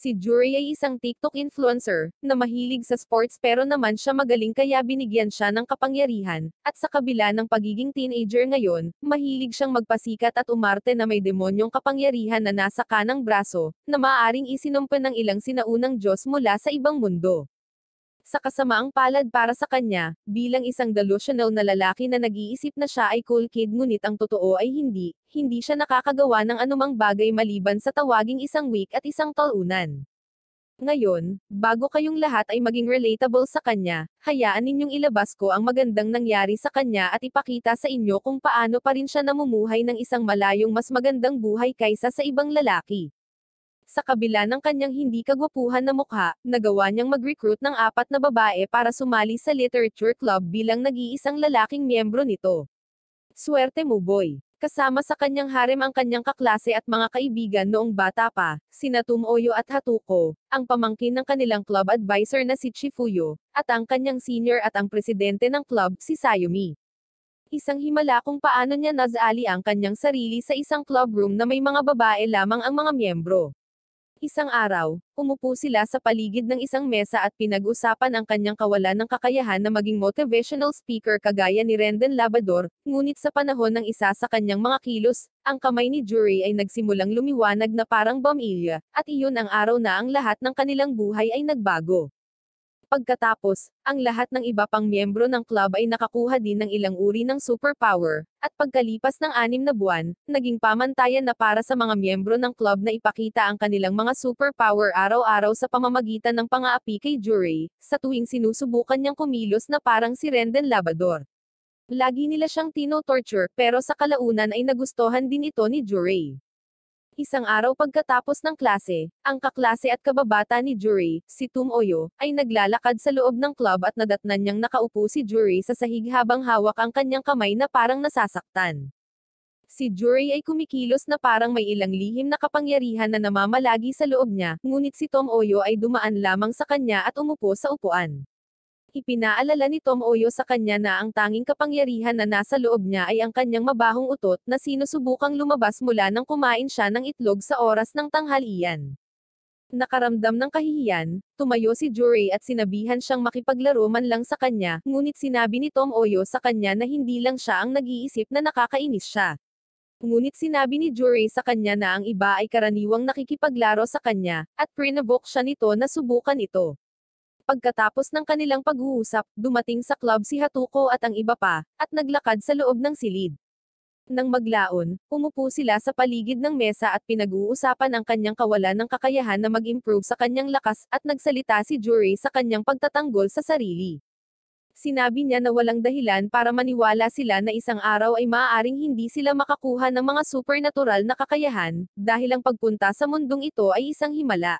Si Juri ay isang TikTok influencer, na mahilig sa sports pero naman siya magaling kaya binigyan siya ng kapangyarihan, at sa kabila ng pagiging teenager ngayon, mahilig siyang magpasikat at umarte na may demonyong kapangyarihan na nasa kanang braso, na maaaring isinumpa ng ilang sinaunang Diyos mula sa ibang mundo. Sa kasamaang palad para sa kanya, bilang isang delusional na lalaki na nag-iisip na siya ay cool kid ngunit ang totoo ay hindi siya nakakagawa ng anumang bagay maliban sa tawaging isang weak at isang talunan. Ngayon, bago kayong lahat ay maging relatable sa kanya, hayaan ninyong ilabas ko ang magandang nangyari sa kanya at ipakita sa inyo kung paano pa rin siya namumuhay ng isang malayong mas magandang buhay kaysa sa ibang lalaki. Sa kabila ng kanyang hindi kagwapuhan na mukha, nagawa niyang mag-recruit ng 4 na babae para sumali sa literature club bilang nag-iisang lalaking miyembro nito. Swerte mo boy! Kasama sa kanyang harem ang kanyang kaklase at mga kaibigan noong bata pa, sina Tumoyo at Hatuko, ang pamangkin ng kanilang club advisor na si Chifuyo, at ang kanyang senior at ang presidente ng club, si Sayumi. Isang himala kung paano niya nazali ang kanyang sarili sa isang club room na may mga babae lamang ang mga miyembro. Isang araw, umupo sila sa paligid ng isang mesa at pinag-usapan ang kanyang kawalan ng kakayahan na maging motivational speaker kagaya ni Rendon Labrador, ngunit sa panahon ng isa sa kanyang mga kilos, ang kamay ni Juri ay nagsimulang lumiwanag na parang bombilya, at iyon ang araw na ang lahat ng kanilang buhay ay nagbago. Pagkatapos, ang lahat ng iba pang miyembro ng club ay nakakuha din ng ilang uri ng superpower, at pagkalipas ng 6 na buwan, naging pamantayan na para sa mga miyembro ng club na ipakita ang kanilang mga superpower araw-araw sa pamamagitan ng pang-aapi kay Juri, sa tuwing sinusubukan niyang kumilos na parang si Rendon Labrador. Lagi nila siyang tino-torture, pero sa kalaunan ay nagustuhan din ito ni Juri. Isang araw pagkatapos ng klase, ang kaklase at kababata ni Juri, si Tumoyo, ay naglalakad sa loob ng club at nadatnan niyang nakaupo si Juri sa sahig habang hawak ang kanyang kamay na parang nasasaktan. Si Juri ay kumikilos na parang may ilang lihim na kapangyarihan na namamalagi sa loob niya, ngunit si Tomoyo ay dumaan lamang sa kanya at umupo sa upuan. Ipinaalala ni Tomoyo sa kanya na ang tanging kapangyarihan na nasa loob niya ay ang kanyang mabahong utot na sinusubukang lumabas mula nang kumain siya ng itlog sa oras ng tanghalian. Nakaramdam ng kahihiyan, tumayo si Juri at sinabihan siyang makipaglaro man lang sa kanya, ngunit sinabi ni Tomoyo sa kanya na hindi lang siya ang nag-iisip na nakakainis siya. Ngunit sinabi ni Juri sa kanya na ang iba ay karaniwang nakikipaglaro sa kanya, at prinovoke siya nito na subukan ito. Pagkatapos ng kanilang pag-uusap, dumating sa club si Hatuko at ang iba pa, at naglakad sa loob ng silid. Nang maglaon, umupo sila sa paligid ng mesa at pinag-uusapan ang kanyang kawalan ng kakayahan na mag-improve sa kanyang lakas, at nagsalita si Juri sa kanyang pagtatanggol sa sarili. Sinabi niya na walang dahilan para maniwala sila na isang araw ay maaaring hindi sila makakuha ng mga supernatural na kakayahan, dahil ang pagpunta sa mundong ito ay isang himala.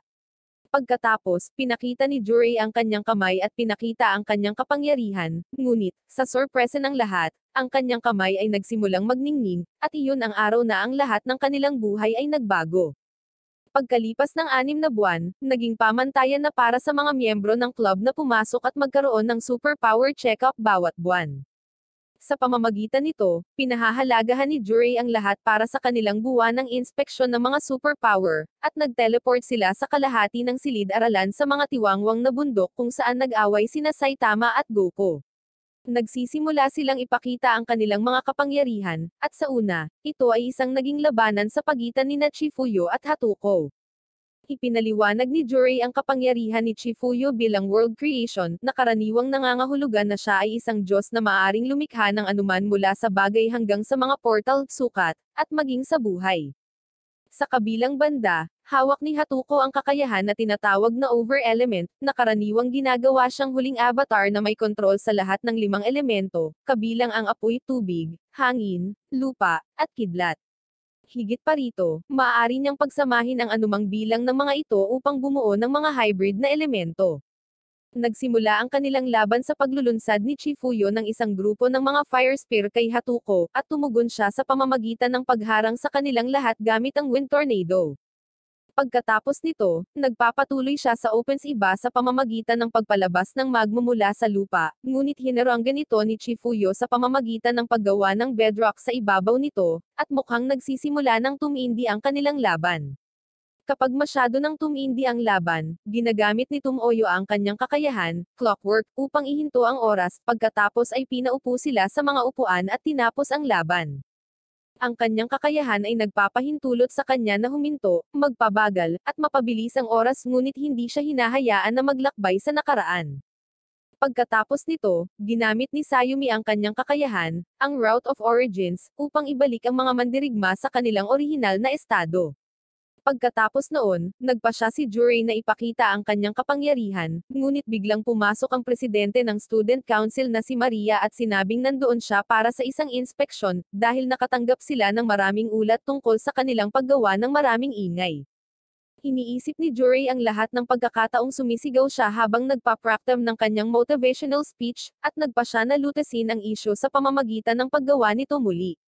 Pagkatapos, pinakita ni Juri ang kanyang kamay at pinakita ang kanyang kapangyarihan, ngunit, sa sorpresa ng lahat, ang kanyang kamay ay nagsimulang magningning, at iyon ang araw na ang lahat ng kanilang buhay ay nagbago. Pagkalipas ng 6 na buwan, naging pamantayan na para sa mga miyembro ng club na pumasok at magkaroon ng superpower check-up bawat buwan. Sa pamamagitan nito, pinahahalagahan ni Juri ang lahat para sa kanilang buwan ng inspeksyon ng mga superpower, at nag-teleport sila sa kalahati ng silid-aralan sa mga tiwangwang na bundok kung saan nag-away sina Saitama at Goku. Nagsisimula silang ipakita ang kanilang mga kapangyarihan, at sa una, ito ay isang naging labanan sa pagitan ni Chifuyo at Hatuko. Ipinaliwanag ni Juri ang kapangyarihan ni Chifuyo bilang world creation, na karaniwang nangangahulugan na siya ay isang Diyos na maaaring lumikha ng anuman mula sa bagay hanggang sa mga portal, sukat, at maging sa buhay. Sa kabilang banda, hawak ni Hatuko ang kakayahan na tinatawag na over-element, na karaniwang ginagawa siyang huling avatar na may kontrol sa lahat ng 5 elemento, kabilang ang apoy, tubig, hangin, lupa, at kidlat. Higit pa rito, maaari niyang pagsamahin ang anumang bilang ng mga ito upang bumuo ng mga hybrid na elemento. Nagsimula ang kanilang laban sa paglulunsad ni Chifuyo ng isang grupo ng mga fire spear kay Hatuko, at tumugon siya sa pamamagitan ng pagharang sa kanilang lahat gamit ang wind tornado. Pagkatapos nito, nagpapatuloy siya sa opens iba sa pamamagitan ng pagpalabas ng magma mula sa lupa, ngunit hinaranggan ito ni Chifuyo sa pamamagitan ng paggawa ng bedrock sa ibabaw nito, at mukhang nagsisimula ng tumindi ang kanilang laban. Kapag masyado nang tumindi ang laban, ginagamit ni Tumoyo ang kanyang kakayahan, clockwork, upang ihinto ang oras, pagkatapos ay pinaupo sila sa mga upuan at tinapos ang laban. Ang kanyang kakayahan ay nagpapahintulot sa kanya na huminto, magpabagal, at mapabilis ang oras ngunit hindi siya hinahayaan na maglakbay sa nakaraan. Pagkatapos nito, ginamit ni Sayumi ang kanyang kakayahan, ang Route of Origins, upang ibalik ang mga mandirigma sa kanilang orihinal na estado. Pagkatapos noon, nagpa siya si Jurei na ipakita ang kanyang kapangyarihan, ngunit biglang pumasok ang presidente ng Student Council na si Maria at sinabing nandoon siya para sa isang inspeksyon, dahil nakatanggap sila ng maraming ulat tungkol sa kanilang paggawa ng maraming ingay. Iniisip ni Jurei ang lahat ng pagkakataong sumisigaw siya habang nagpa-proclaim ng kanyang motivational speech, at nagpa siya na lutasin ang isyu sa pamamagitan ng paggawa nito muli.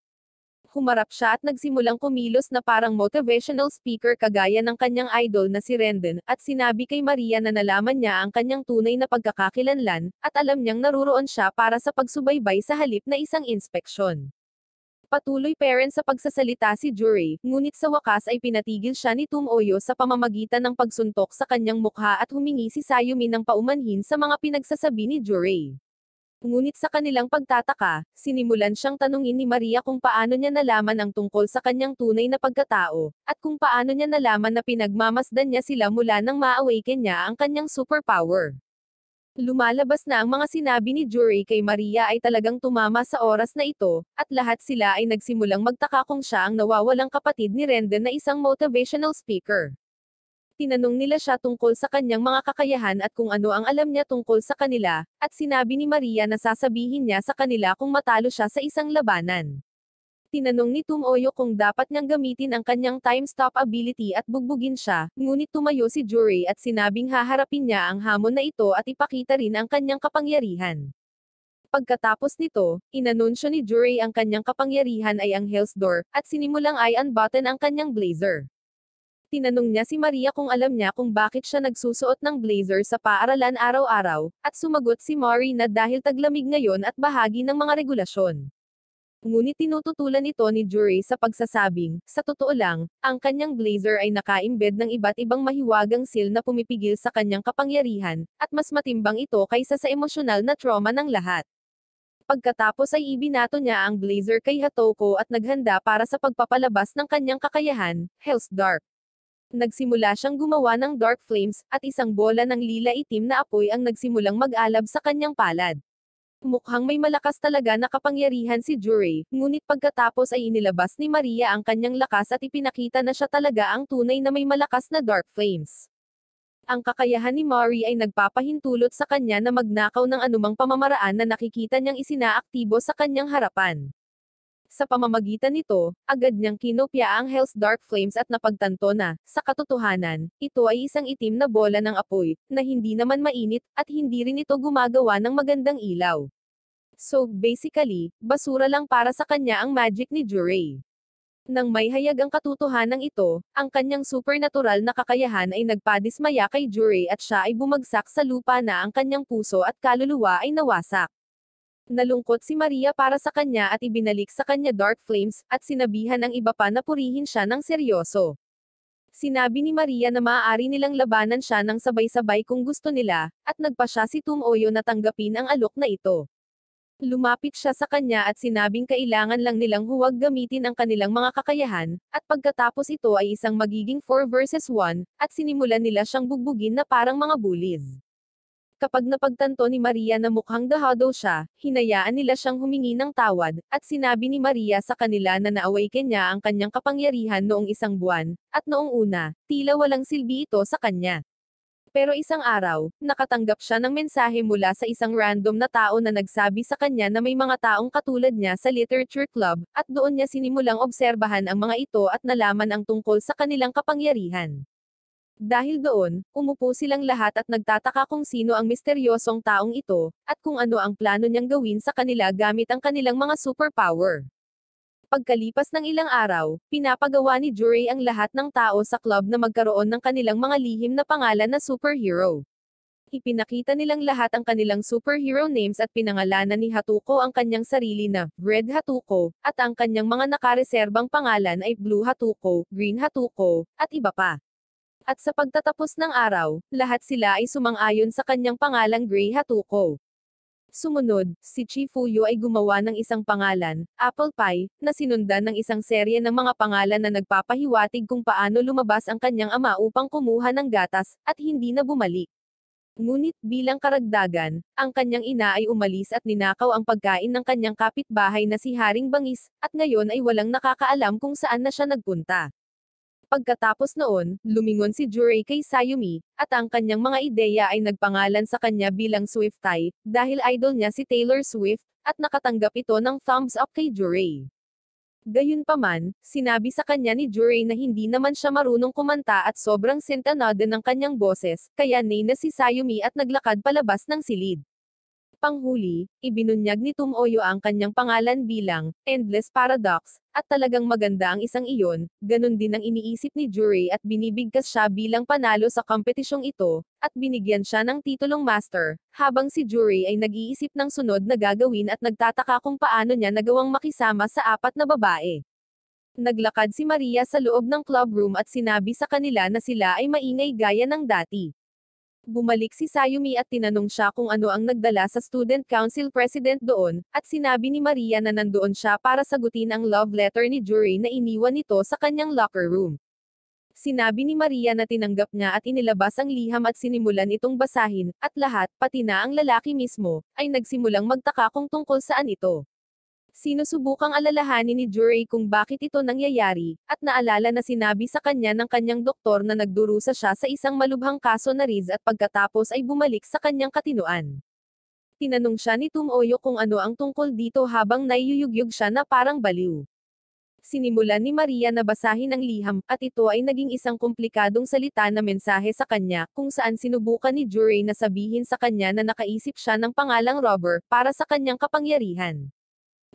Humarap siya at nagsimulang kumilos na parang motivational speaker kagaya ng kanyang idol na si Rendon, at sinabi kay Maria na nalaman niya ang kanyang tunay na pagkakakilanlan, at alam niyang naruroon siya para sa pagsubaybay sa halip na isang inspeksyon. Patuloy pa rin sa pagsasalita si Jurei, ngunit sa wakas ay pinatigil siya ni Tumoyo sa pamamagitan ng pagsuntok sa kanyang mukha at humingi si Sayumi ng paumanhin sa mga pinagsasabi ni Jurei. Ngunit sa kanilang pagtataka, sinimulan siyang tanungin ni Maria kung paano niya nalaman ang tungkol sa kanyang tunay na pagkatao, at kung paano niya nalaman na pinagmamasdan niya sila mula nang ma-awaken niya ang kanyang superpower. Lumalabas na ang mga sinabi ni Jurei kay Maria ay talagang tumama sa oras na ito, at lahat sila ay nagsimulang magtaka kung siya ang nawawalang kapatid ni Rendon na isang motivational speaker. Tinanong nila siya tungkol sa kanyang mga kakayahan at kung ano ang alam niya tungkol sa kanila, at sinabi ni Maria na sasabihin niya sa kanila kung matalo siya sa isang labanan. Tinanong ni Tumoyo kung dapat niyang gamitin ang kanyang time stop ability at bugbugin siya, ngunit tumayo si Jurei at sinabing haharapin niya ang hamon na ito at ipakita rin ang kanyang kapangyarihan. Pagkatapos nito, inanunsyo ni Jurei ang kanyang kapangyarihan ay ang Hell's Door, at sinimulang ay unbutton ang kanyang blazer. Tinanong niya si Maria kung alam niya kung bakit siya nagsusuot ng blazer sa paaralan araw-araw, at sumagot si Mari na dahil taglamig ngayon at bahagi ng mga regulasyon. Ngunit tinututulan ito ni Jurei sa pagsasabing, sa totoo lang, ang kanyang blazer ay naka-embed ng iba't ibang mahiwagang seal na pumipigil sa kanyang kapangyarihan, at mas matimbang ito kaysa sa emosyonal na trauma ng lahat. Pagkatapos ay ibinato niya ang blazer kay Hatoko at naghanda para sa pagpapalabas ng kanyang kakayahan, Hell's Dark. Nagsimula siyang gumawa ng dark flames, at isang bola ng lila-itim na apoy ang nagsimulang mag-alab sa kanyang palad. Mukhang may malakas talaga na kapangyarihan si Jurei, ngunit pagkatapos ay inilabas ni Maria ang kanyang lakas at ipinakita na siya talaga ang tunay na may malakas na dark flames. Ang kakayahan ni Mari ay nagpapahintulot sa kanya na magnakaw ng anumang pamamaraan na nakikita niyang isinaaktibo sa kanyang harapan. Sa pamamagitan nito, agad niyang kinopya ang Hell's Dark Flames at napagtanto na, sa katotohanan, ito ay isang itim na bola ng apoy, na hindi naman mainit, at hindi rin ito gumagawa ng magandang ilaw. So, basically, basura lang para sa kanya ang magic ni Jurei. Nang may hayag ang katotohanan ito, ang kanyang supernatural na kakayahan ay nagpadismaya kay Jurei at siya ay bumagsak sa lupa na ang kanyang puso at kaluluwa ay nawasak. Nalungkot si Maria para sa kanya at ibinalik sa kanya dark flames, at sinabihan ang iba pa na purihin siya ng seryoso. Sinabi ni Maria na maaari nilang labanan siya ng sabay-sabay kung gusto nila, at nagpa siya si Tumoyo na tanggapin ang alok na ito. Lumapit siya sa kanya at sinabing kailangan lang nilang huwag gamitin ang kanilang mga kakayahan, at pagkatapos ito ay isang magiging 4 versus 1, at sinimulan nila siyang bugbugin na parang mga bullies. Kapag napagtanto ni Maria na mukhang dahado siya, hinayaan nila siyang humingi ng tawad, at sinabi ni Maria sa kanila na na-awaken niya ang kanyang kapangyarihan noong isang buwan, at noong una, tila walang silbi ito sa kanya. Pero isang araw, nakatanggap siya ng mensahe mula sa isang random na tao na nagsabi sa kanya na may mga taong katulad niya sa literature club, at doon niya sinimulang obserbahan ang mga ito at nalaman ang tungkol sa kanilang kapangyarihan. Dahil doon, umupo silang lahat at nagtataka kung sino ang misteryosong taong ito, at kung ano ang plano niyang gawin sa kanila gamit ang kanilang mga superpower. Pagkalipas ng ilang araw, pinapagawa ni Jurei ang lahat ng tao sa club na magkaroon ng kanilang mga lihim na pangalan na superhero. Ipinakita nilang lahat ang kanilang superhero names at pinangalanan ni Hatuko ang kanyang sarili na Red Hatuko, at ang kanyang mga nakareserbang pangalan ay Blue Hatuko, Green Hatuko, at iba pa. At sa pagtatapos ng araw, lahat sila ay sumang-ayon sa kanyang pangalang Grey Hatuko. Sumunod, si Chifuyo ay gumawa ng isang pangalan, Apple Pie, na sinundan ng isang serye ng mga pangalan na nagpapahiwatig kung paano lumabas ang kanyang ama upang kumuha ng gatas, at hindi na bumalik. Ngunit bilang karagdagan, ang kanyang ina ay umalis at ninakaw ang pagkain ng kanyang kapitbahay na si Haring Bangis, at ngayon ay walang nakakaalam kung saan na siya nagpunta. Pagkatapos noon, lumingon si Jurei kay Sayumi, at ang kanyang mga ideya ay nagpangalan sa kanya bilang Swiftie, dahil idol niya si Taylor Swift, at nakatanggap ito ng thumbs up kay Jurei. Gayunpaman, sinabi sa kanya ni Jurei na hindi naman siya marunong kumanta at sobrang sentanado ng kanyang boses, kaya nay na si Sayumi at naglakad palabas ng silid. Panghuli, ibinunyag ni Tumoyo ang kanyang pangalan bilang Endless Paradox, at talagang maganda ang isang iyon, ganun din ang iniisip ni Jurei at binibigkas siya bilang panalo sa kompetisyong ito, at binigyan siya ng titulong master, habang si Jurei ay nag-iisip ng sunod na gagawin at nagtataka kung paano niya nagawang makisama sa apat na babae. Naglakad si Maria sa loob ng club room at sinabi sa kanila na sila ay maingay gaya ng dati. Bumalik si Sayumi at tinanong siya kung ano ang nagdala sa student council president doon, at sinabi ni Maria na nandoon siya para sagutin ang love letter ni Jurei na iniwan nito sa kanyang locker room. Sinabi ni Maria na tinanggap niya at inilabas ang liham at sinimulan itong basahin, at lahat, pati na ang lalaki mismo, ay nagsimulang magtaka kung tungkol saan ito. Sinusubukang alalahanin ni Jurei kung bakit ito nangyayari, at naalala na sinabi sa kanya ng kanyang doktor na nagdurusa siya sa isang malubhang kaso na RIZ at pagkatapos ay bumalik sa kanyang katinuan. Tinanong siya ni Tumoyo kung ano ang tungkol dito habang naiyuyugyug siya na parang baliw. Sinimulan ni Maria na basahin ang liham, at ito ay naging isang komplikadong salita na mensahe sa kanya, kung saan sinubukan ni Jurei na sabihin sa kanya na nakaisip siya ng pangalang robber, para sa kanyang kapangyarihan.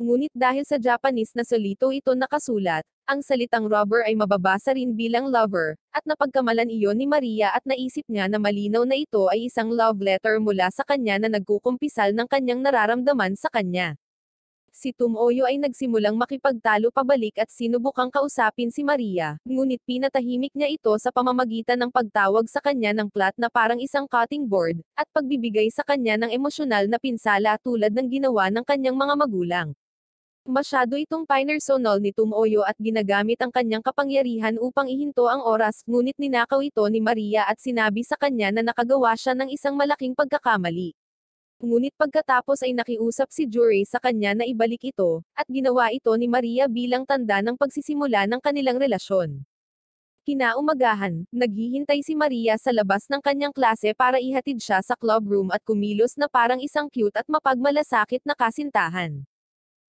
Ngunit dahil sa Japanese na salito ito nakasulat, ang salitang robber ay mababasa rin bilang lover, at napagkamalan iyon ni Maria at naisip niya na malinaw na ito ay isang love letter mula sa kanya na nagkukumpisal ng kanyang nararamdaman sa kanya. Si Tumoyo ay nagsimulang makipagtalo pabalik at sinubukang kausapin si Maria, ngunit pinatahimik niya ito sa pamamagitan ng pagtawag sa kanya ng plot na parang isang cutting board, at pagbibigay sa kanya ng emosyonal na pinsala tulad ng ginawa ng kanyang mga magulang. Masyado itong pinersonal ni Tumoyo at ginagamit ang kanyang kapangyarihan upang ihinto ang oras, ngunit ninakaw ito ni Maria at sinabi sa kanya na nakagawa siya ng isang malaking pagkakamali. Ngunit pagkatapos ay nakiusap si Jurei sa kanya na ibalik ito, at ginawa ito ni Maria bilang tanda ng pagsisimula ng kanilang relasyon. Kinaumagahan, naghihintay si Maria sa labas ng kanyang klase para ihatid siya sa club room at kumilos na parang isang cute at mapagmalasakit na kasintahan.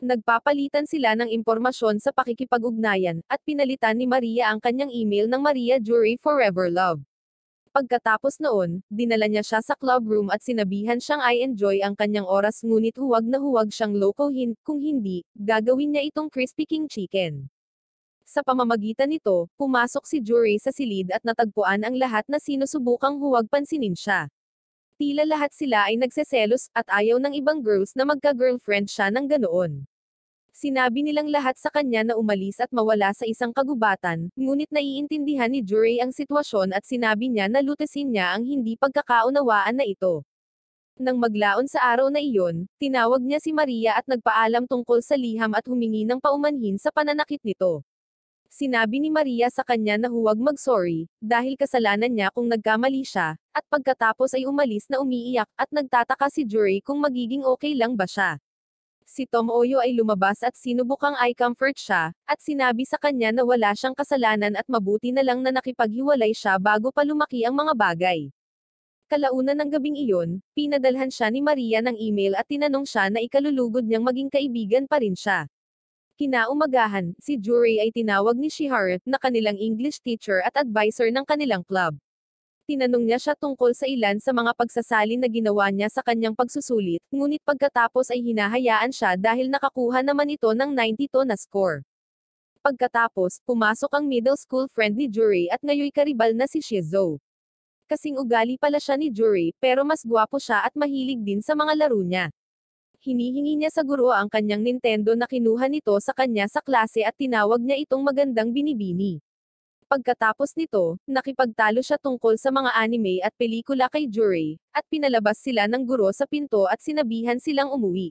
Nagpapalitan sila ng impormasyon sa pakikipag-ugnayan, at pinalitan ni Maria ang kanyang email ng Maria Jurei Forever Love. Pagkatapos noon, dinala niya siya sa club room at sinabihan siyang I enjoy ang kanyang oras ngunit huwag na huwag siyang lokohin, kung hindi, gagawin niya itong crispy king chicken. Sa pamamagitan nito, pumasok si Jurei sa silid at natagpuan ang lahat na sinusubukang huwag pansinin siya. Tila lahat sila ay nagseselos, at ayaw ng ibang girls na magka-girlfriend siya ng ganoon. Sinabi nilang lahat sa kanya na umalis at mawala sa isang kagubatan, ngunit naiintindihan ni Jurei ang sitwasyon at sinabi niya na lutesin niya ang hindi pagkakaunawaan na ito. Nang maglaon sa araw na iyon, tinawag niya si Maria at nagpaalam tungkol sa liham at humingi ng paumanhin sa pananakit nito. Sinabi ni Maria sa kanya na huwag mag-sorry, dahil kasalanan niya kung nagkamali siya, at pagkatapos ay umalis na umiiyak, at nagtataka si Jurei kung magiging okay lang ba siya. Si Tomoyo ay lumabas at sinubukang i-comfort siya, at sinabi sa kanya na wala siyang kasalanan at mabuti na lang na nakipaghiwalay siya bago pa lumaki ang mga bagay. Kalaunan ng gabing iyon, pinadalhan siya ni Maria ng email at tinanong siya na ikalulugod niyang maging kaibigan pa rin siya. Kinaumagahan, si Jurei ay tinawag ni Shihara, na kanilang English teacher at advisor ng kanilang club. Tinanong niya siya tungkol sa ilan sa mga pagsasalin na ginawa niya sa kanyang pagsusulit, ngunit pagkatapos ay hinahayaan siya dahil nakakuha naman ito ng 92 na score. Pagkatapos, pumasok ang middle school friend ni Jurei at ngayoy karibal na si Shizuo. Kasing ugali pala siya ni Jurei, pero mas gwapo siya at mahilig din sa mga laro niya. Hinihingi niya sa guro ang kanyang Nintendo na kinuha nito sa kanya sa klase at tinawag niya itong magandang binibini. Pagkatapos nito, nakipagtalo siya tungkol sa mga anime at pelikula kay Jurei, at pinalabas sila ng guro sa pinto at sinabihan silang umuwi.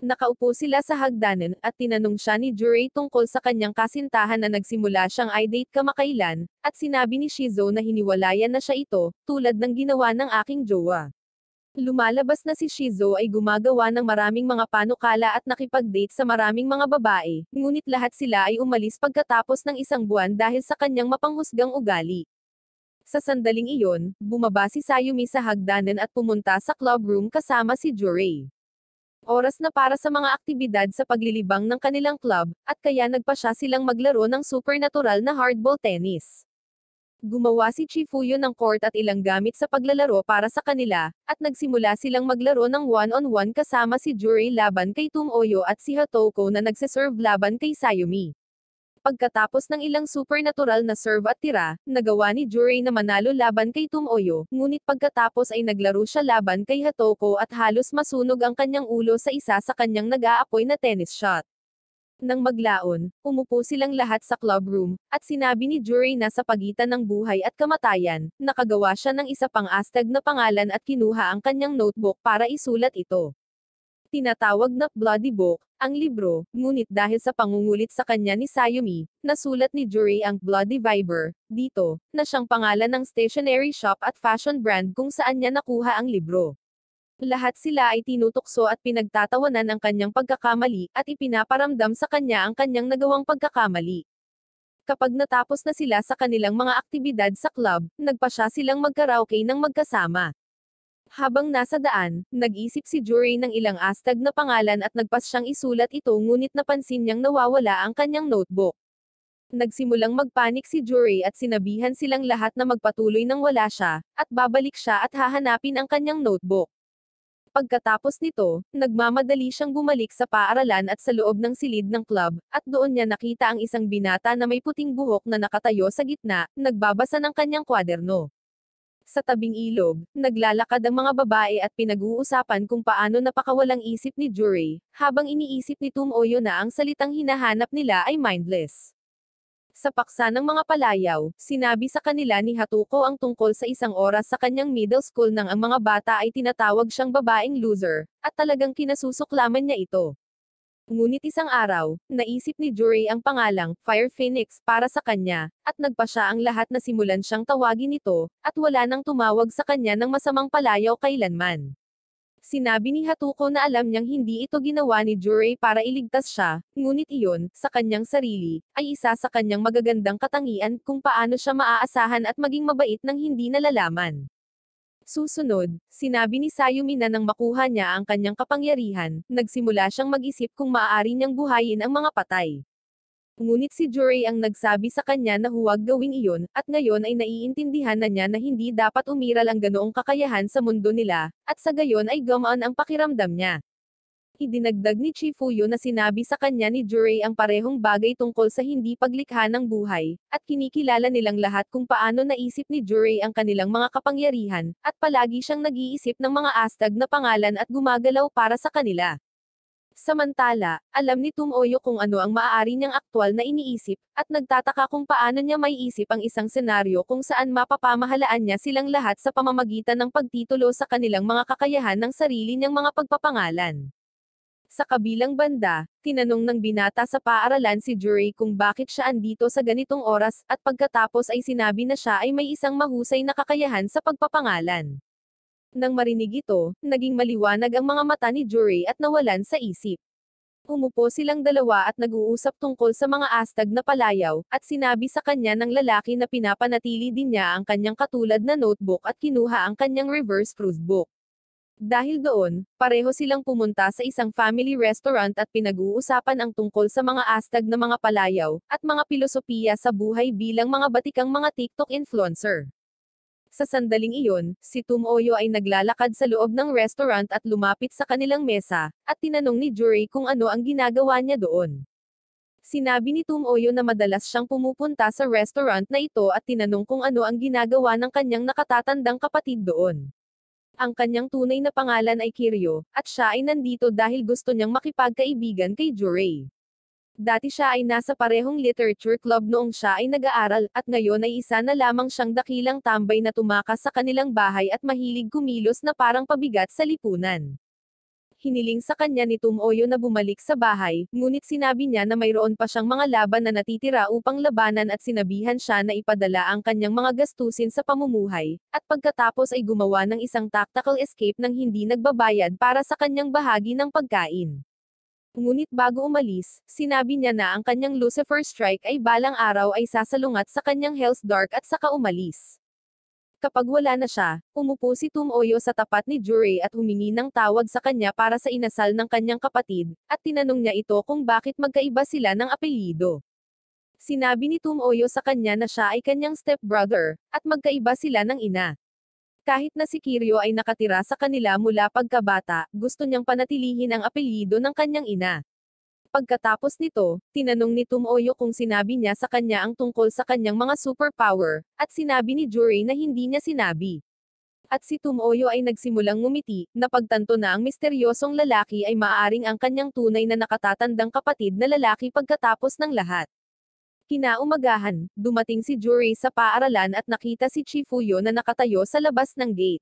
Nakaupo sila sa hagdanan, at tinanong siya ni Jurei tungkol sa kanyang kasintahan na nagsimula siyang i-date kamakailan, at sinabi ni Shizo na hiniwalayan na siya ito, tulad ng ginawa ng aking jowa. Lumalabas na si Shizo ay gumagawa ng maraming mga panukala at nakipag-date sa maraming mga babae, ngunit lahat sila ay umalis pagkatapos ng isang buwan dahil sa kanyang mapanghusgang ugali. Sa sandaling iyon, bumaba si Sayumi sa hagdanan at pumunta sa club room kasama si Jurei. Oras na para sa mga aktibidad sa paglilibang ng kanilang club, at kaya nagpa siya silang maglaro ng supernatural na hardball tennis. Gumawa si Chifuyo ng court at ilang gamit sa paglalaro para sa kanila, at nagsimula silang maglaro ng one-on-one kasama si Jurei laban kay Tumoyo at si Hatoko na nagsiserve laban kay Sayumi. Pagkatapos ng ilang supernatural na serve at tira, nagawa ni Jurei na manalo laban kay Tumoyo, ngunit pagkatapos ay naglaro siya laban kay Hatoko at halos masunog ang kanyang ulo sa isa sa kanyang nag-aapoy na tennis shot. Nang maglaon, umupo silang lahat sa club room, at sinabi ni Jurei na sa pagitan ng buhay at kamatayan, nakagawa siya ng isa pang astag na pangalan at kinuha ang kanyang notebook para isulat ito. Tinatawag na Bloody Book, ang libro, ngunit dahil sa pangungulit sa kanya ni Sayumi, nasulat ni Jurei ang Bloody Viber, dito, na siyang pangalan ng stationery shop at fashion brand kung saan niya nakuha ang libro. Lahat sila ay tinutukso at pinagtatawanan ang kanyang pagkakamali, at ipinaparamdam sa kanya ang kanyang nagawang pagkakamali. Kapag natapos na sila sa kanilang mga aktibidad sa club, nagpa siya silang magkaraoke ng magkasama. Habang nasa daan, nag-isip si Jurei ng ilang astag na pangalan at nagpas siyang isulat ito ngunit napansin niyang nawawala ang kanyang notebook. Nagsimulang magpanik si Jurei at sinabihan silang lahat na magpatuloy nang wala siya, at babalik siya at hahanapin ang kanyang notebook. Pagkatapos nito, nagmamadali siyang bumalik sa paaralan at sa loob ng silid ng club, at doon niya nakita ang isang binata na may puting buhok na nakatayo sa gitna, nagbabasa ng kanyang kwaderno. Sa tabing ilog, naglalakad ang mga babae at pinag-uusapan kung paano napakawalang isip ni Jurei, habang iniisip ni Tumoyo na ang salitang hinahanap nila ay mindless. Sa paksa ng mga palayaw, sinabi sa kanila ni Hatuko ang tungkol sa isang oras sa kanyang middle school nang ang mga bata ay tinatawag siyang babaeng loser, at talagang kinasusuklaman niya ito. Ngunit isang araw, naisip ni Jurei ang pangalang Fire Phoenix para sa kanya, at nagpa siya ang lahat na simulan siyang tawagin ito, at wala nang tumawag sa kanya ng masamang palayaw kailanman. Sinabi ni Hatuko na alam niyang hindi ito ginawa ni Jurei para iligtas siya, ngunit iyon, sa kanyang sarili, ay isa sa kanyang magagandang katangian kung paano siya maaasahan at maging mabait nang hindi nalalaman. Susunod, sinabi ni Sayumi na nang makuha niya ang kanyang kapangyarihan, nagsimula siyang mag-isip kung maaari niyang buhayin ang mga patay. Ngunit si Jurei ang nagsabi sa kanya na huwag gawing iyon, at ngayon ay naiintindihan na niya na hindi dapat umiral ang ganoong kakayahan sa mundo nila, at sa gayon ay gumaan ang pakiramdam niya. Idinagdag ni Chifuyo na sinabi sa kanya ni Jurei ang parehong bagay tungkol sa hindi paglikha ng buhay, at kinikilala nilang lahat kung paano naisip ni Jurei ang kanilang mga kapangyarihan, at palagi siyang nag-iisip ng mga astag na pangalan at gumagalaw para sa kanila. Samantala, alam ni Tumoyo kung ano ang maaari niyang aktwal na iniisip, at nagtataka kung paano niya maiisip ang isang senaryo kung saan mapapamahalaan niya silang lahat sa pamamagitan ng pagtitulo sa kanilang mga kakayahan ng sarili niyang mga pagpapangalan. Sa kabilang banda, tinanong ng binata sa paaralan si Jurei kung bakit siya andito sa ganitong oras, at pagkatapos ay sinabi na siya ay may isang mahusay na kakayahan sa pagpapangalan. Nang marinig ito, naging maliwanag ang mga mata ni Jurei at nawalan sa isip. Umupo silang dalawa at nag-uusap tungkol sa mga astag na palayaw, at sinabi sa kanya ng lalaki na pinapanatili din niya ang kanyang katulad na notebook at kinuha ang kanyang reverse cruise book. Dahil doon, pareho silang pumunta sa isang family restaurant at pinag-uusapan ang tungkol sa mga astag na mga palayaw, at mga pilosopiya sa buhay bilang mga batikang mga TikTok influencer. Sa sandaling iyon, si Tumoyo ay naglalakad sa loob ng restaurant at lumapit sa kanilang mesa, at tinanong ni Jurei kung ano ang ginagawa niya doon. Sinabi ni Tumoyo na madalas siyang pumupunta sa restaurant na ito at tinanong kung ano ang ginagawa ng kanyang nakatatandang kapatid doon. Ang kanyang tunay na pangalan ay Kiryo, at siya ay nandito dahil gusto niyang makipagkaibigan kay Jurei. Dati siya ay nasa parehong literature club noong siya ay nag-aaral, at ngayon ay isa na lamang siyang dakilang tambay na tumakas sa kanilang bahay at mahilig kumilos na parang pabigat sa lipunan. Hiniling sa kanya ni Tum Oyo na bumalik sa bahay, ngunit sinabi niya na mayroon pa siyang mga laban na natitira upang labanan at sinabihan siya na ipadala ang kanyang mga gastusin sa pamumuhay, at pagkatapos ay gumawa ng isang tactical escape nang hindi nagbabayad para sa kanyang bahagi ng pagkain. Ngunit bago umalis, sinabi niya na ang kanyang Lucifer Strike ay balang araw ay sasalungat sa kanyang Hell's Dark at saka umalis. Kapag wala na siya, umupo si Tum Oyo sa tapat ni Jure at humingi ng tawad sa kanya para sa inasal ng kanyang kapatid, at tinanong niya ito kung bakit magkaiba sila ng apelyido. Sinabi ni Tum Oyo sa kanya na siya ay kanyang stepbrother, at magkaiba sila ng ina. Kahit na si Kiryo ay nakatira sa kanila mula pagkabata, gusto niyang panatilihin ang apelyido ng kanyang ina. Pagkatapos nito, tinanong ni Tum Oyo kung sinabi niya sa kanya ang tungkol sa kanyang mga superpower, at sinabi ni Jure na hindi niya sinabi. At si Tum Oyo ay nagsimulang ngumiti, napagtanto na ang misteryosong lalaki ay maaaring ang kanyang tunay na nakatatandang kapatid na lalaki pagkatapos ng lahat. Kinaumagahan, dumating si Jure sa paaralan at nakita si Chifuyo na nakatayo sa labas ng gate.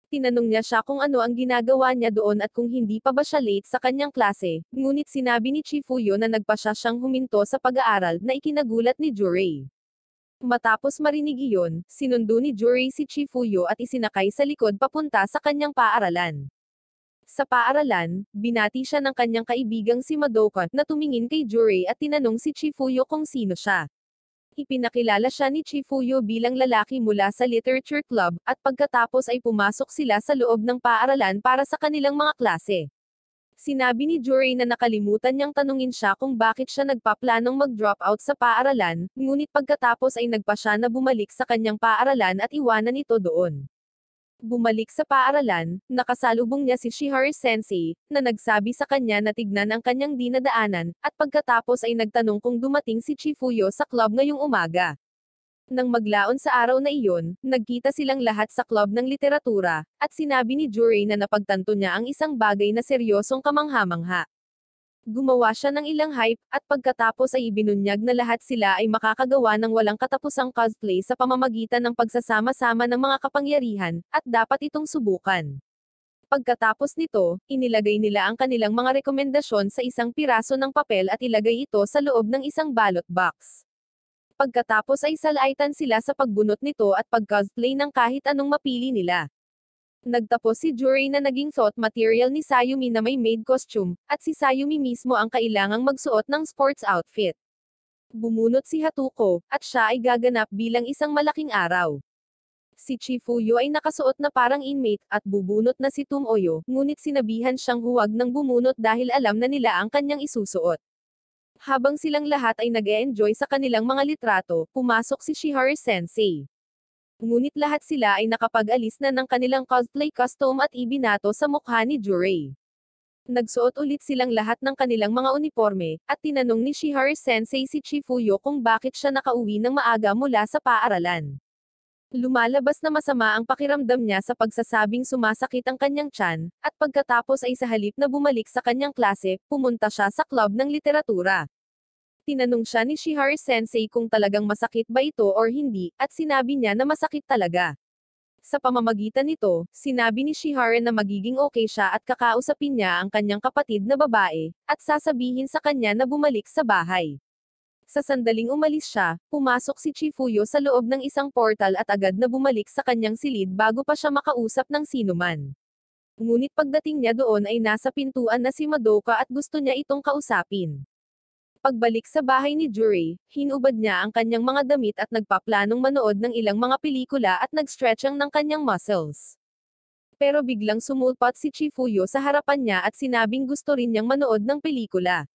Tinanong niya siya kung ano ang ginagawa niya doon at kung hindi pa ba siya late sa kanyang klase, ngunit sinabi ni Chifuyo na nagpa siya siyang huminto sa pag-aaral na ikinagulat ni Jure. Matapos marinig iyon, sinundo ni Jure si Chifuyo at isinakay sa likod papunta sa kanyang paaralan. Sa paaralan, binati siya ng kanyang kaibigang si Madoka na tumingin kay Jure at tinanong si Chifuyo kung sino siya. Ipinakilala siya ni Chifuyo bilang lalaki mula sa literature club, at pagkatapos ay pumasok sila sa loob ng paaralan para sa kanilang mga klase. Sinabi ni Jure na nakalimutan niyang tanungin siya kung bakit siya nagpaplanong mag-drop out sa paaralan, ngunit pagkatapos ay nagpa siya na bumalik sa kanyang paaralan at iwanan ito doon. Bumalik sa paaralan, nakasalubong niya si Shihara Sensei, na nagsabi sa kanya na tignan ang kanyang dinadaanan, at pagkatapos ay nagtanong kung dumating si Chifuyo sa club ngayong umaga. Nang maglaon sa araw na iyon, nagkita silang lahat sa club ng literatura, at sinabi ni Jure na napagtanto niya ang isang bagay na seryosong kamangha-mangha. Gumawa siya ng ilang hype, at pagkatapos ay ibinunyag na lahat sila ay makakagawa ng walang katapusang cosplay sa pamamagitan ng pagsasama-sama ng mga kapangyarihan, at dapat itong subukan. Pagkatapos nito, inilagay nila ang kanilang mga rekomendasyon sa isang piraso ng papel at ilagay ito sa loob ng isang ballot box. Pagkatapos ay salaitan sila sa pagbunot nito at pag-cosplay ng kahit anong mapili nila. Nagtapos si Jure na naging thought material ni Sayumi na may maid costume, at si Sayumi mismo ang kailangang magsuot ng sports outfit. Bumunot si Hatuko, at siya ay gaganap bilang isang malaking araw. Si Chifuyo ay nakasuot na parang inmate, at bubunot na si Tum Oyo, ngunit sinabihan siyang huwag nang bumunot dahil alam na nila ang kanyang isusuot. Habang silang lahat ay nag-e-enjoy sa kanilang mga litrato, pumasok si Shihara Sensei. Ngunit lahat sila ay nakapag-alis na ng kanilang cosplay costume at ibinato sa mukha ni Jure. Nagsuot ulit silang lahat ng kanilang mga uniforme, at tinanong ni Shihara Sensei si Chifuyo kung bakit siya nakauwi ng maaga mula sa paaralan. Lumalabas na masama ang pakiramdam niya sa pagsasabing sumasakit ang kanyang tiyan, at pagkatapos ay sa halip na bumalik sa kanyang klase, pumunta siya sa club ng literatura. Tinanong siya ni Shihara Sensei kung talagang masakit ba ito or hindi, at sinabi niya na masakit talaga. Sa pamamagitan nito, sinabi ni Shihara na magiging okay siya at kakausapin niya ang kanyang kapatid na babae, at sasabihin sa kanya na bumalik sa bahay. Sa sandaling umalis siya, pumasok si Chifuyo sa loob ng isang portal at agad na bumalik sa kanyang silid bago pa siya makausap ng sinuman. Ngunit pagdating niya doon ay nasa pintuan na si Madoka at gusto niya itong kausapin. Pagbalik sa bahay ni Jure, hinubad niya ang kanyang mga damit at nagpaplanong manood ng ilang mga pelikula at nag-stretching ng kanyang muscles. Pero biglang sumulpot si Chifuyo sa harapan niya at sinabing gusto rin niyang manood ng pelikula.